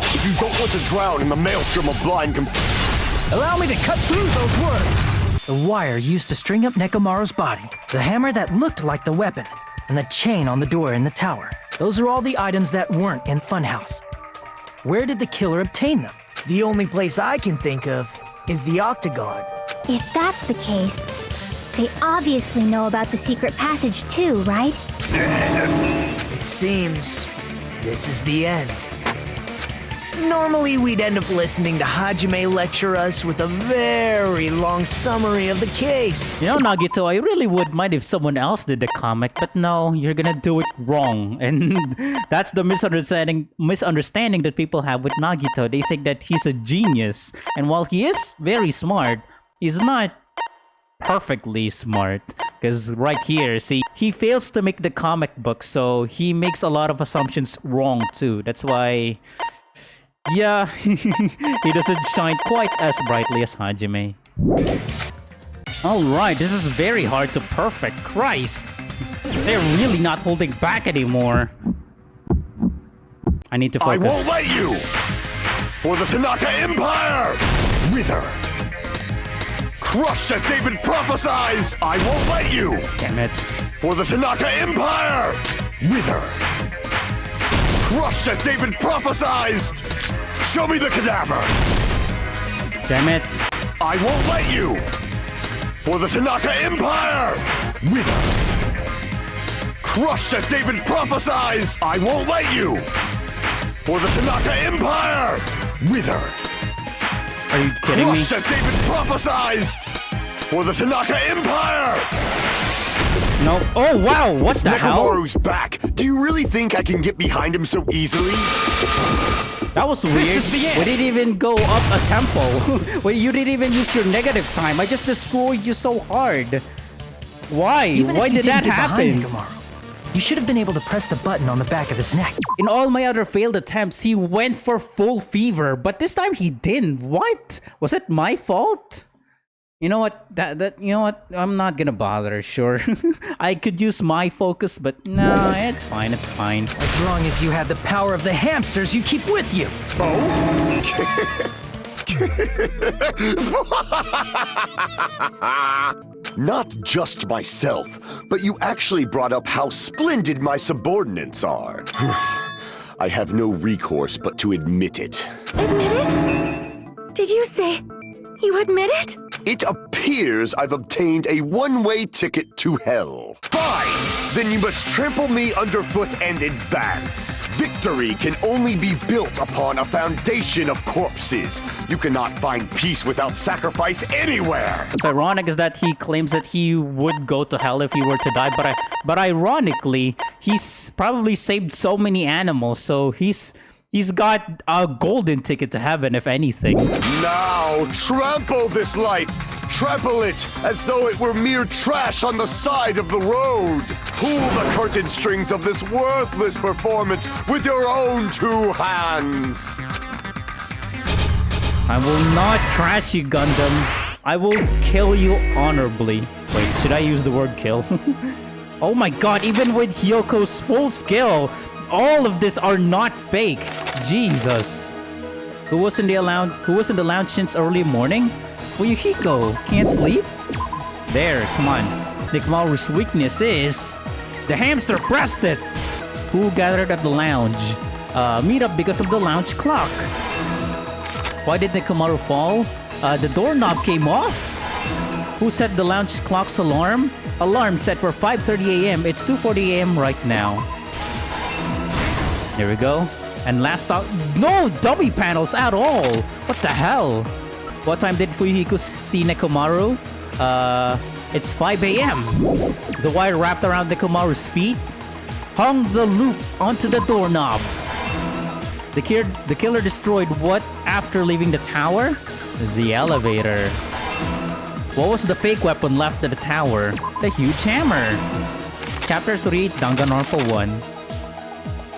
If you don't want to drown in the maelstrom of blind confusion. Allow me to cut through those words. The wire used to string up Nekomaru's body, the hammer that looked like the weapon, and the chain on the door in the tower. Those are all the items that weren't in Funhouse. Where did the killer obtain them? The only place I can think of is the octagon. If that's the case, they obviously know about the secret passage too, right? It seems this is the end. Normally, we'd end up listening to Hajime lecture us with a very long summary of the case. You know, Nagito, I really would mind if someone else did the comic, but no, you're gonna do it wrong. And that's the misunderstanding that people have with Nagito. They think that he's a genius. And while he is very smart, he's not perfectly smart. Because right here, see, he fails to make the comic book, so he makes a lot of assumptions wrong too. That's why... yeah, he doesn't shine quite as brightly as Hajime. Alright, this is very hard to perfect. Christ! They're really not holding back anymore. I need to focus. I won't let you! For the Tanaka Empire! Wither! Crushed as David prophesies! I won't let you! Damn it. For the Tanaka Empire! Wither! Crushed as David prophesied! Show me the cadaver! Damn it. I won't let you! For the Tanaka Empire! Wither! Crushed as David prophesied! I won't let you! For the Tanaka Empire! Wither! Are you kidding me? Crushed as David prophesied! For the Tanaka Empire! No. Oh, wow. What the hell? Nekomaru's back. Do you really think I can get behind him so easily? That was weird. This is the end. We didn't even go up a tempo. Well, you didn't even use your negative time. I just destroyed you so hard. Why? Why did that happen? You should have been able to press the button on the back of his neck. In all my other failed attempts, he went for full fever, but this time he didn't. What? Was it my fault? You know what? You know what? I'm not gonna bother. Sure, I could use my focus, but no, it's fine. It's fine. As long as you have the power of the hamsters you keep with you. Not just myself, but you actually brought up how splendid my subordinates are. I have no recourse but to admit it. Admit it? Did you say you admit it? It appears I've obtained a one-way ticket to hell. Fine! Then you must trample me underfoot and advance. Victory can only be built upon a foundation of corpses. You cannot find peace without sacrifice anywhere. What's ironic is that he claims that he would go to hell if he were to die, but ironically, he's probably saved so many animals, so he's got a golden ticket to heaven, if anything. Now, trample this life. Trample it as though it were mere trash on the side of the road. Pull the curtain strings of this worthless performance with your own two hands. I will not trash you, Gundam. I will kill you honorably. Wait, should I use the word kill? Oh my god, even with Hyoko's full skill, all of this are not fake. Jesus. Who was in the lounge since early morning? Fuyuhiko. Can't sleep? There, come on. Nekomaru's weakness is... the hamster pressed it! Who gathered at the lounge? Meet up because of the lounge clock. Why did Nekomaru fall? The doorknob came off? Who set the lounge clock's alarm? Alarm set for 5:30 a.m. It's 2:40 a.m. right now. There we go. And last stop... no dummy panels at all! What the hell? What time did Fuyuhiko see Nekomaru? It's 5 a.m. The wire wrapped around Nekomaru's feet hung the loop onto the doorknob. The killer destroyed what after leaving the tower? The elevator. What was the fake weapon left at the tower? The huge hammer. Chapter 3, Danganronpa 1.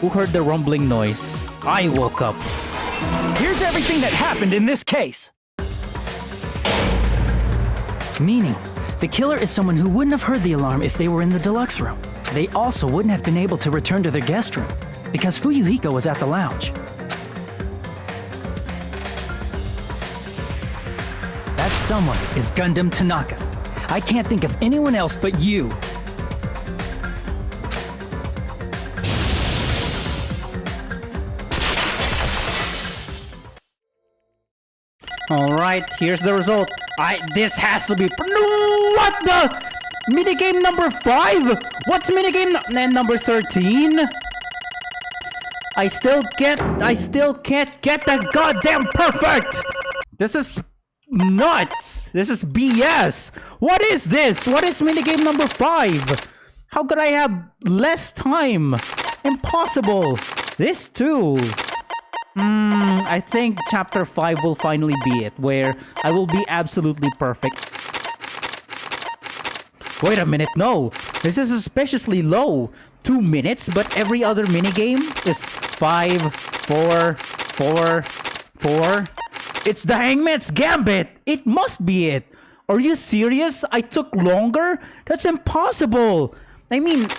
Who heard the rumbling noise? I woke up. Here's everything that happened in this case. Meaning, the killer is someone who wouldn't have heard the alarm if they were in the deluxe room. They also wouldn't have been able to return to their guest room, because Fuyuhiko was at the lounge. That someone is Gundham Tanaka. I can't think of anyone else but you. Alright, here's the result. This has to be... no, what the... minigame number 5? What's minigame number 13? I still can't get that goddamn perfect! This is nuts! This is BS! What is this? What is minigame number 5? How could I have less time? Impossible! This too! I think chapter 5 will finally be it, where I will be absolutely perfect. Wait a minute, no! This is suspiciously low! 2 minutes, but every other minigame is 5, 4, 4, 4. It's the Hangman's Gambit! It must be it! Are you serious? I took longer? That's impossible! I mean,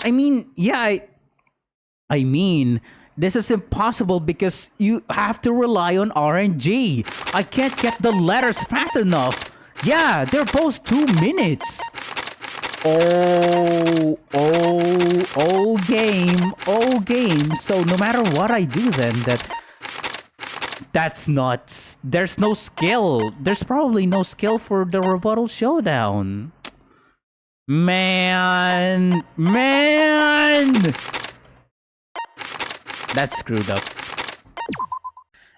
this is impossible because you have to rely on RNG. I can't get the letters fast enough. Yeah, they're both 2 minutes. Oh game. So no matter what I do then, that's nuts. There's no skill. There's probably no skill for the Rebuttal Showdown. Man. That's screwed up.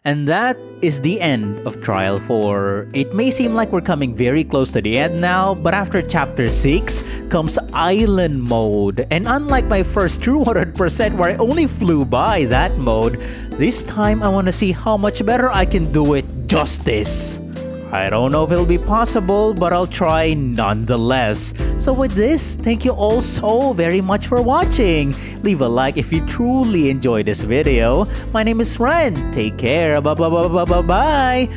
And that is the end of Trial 4. It may seem like we're coming very close to the end now, but after Chapter 6 comes Island Mode. And unlike my first true 100% where I only flew by that mode, this time I want to see how much better I can do it justice. I don't know if it'll be possible, but I'll try nonetheless. So with this, thank you all so very much for watching. Leave a like if you truly enjoyed this video. My name is Ren. Take care. Bye.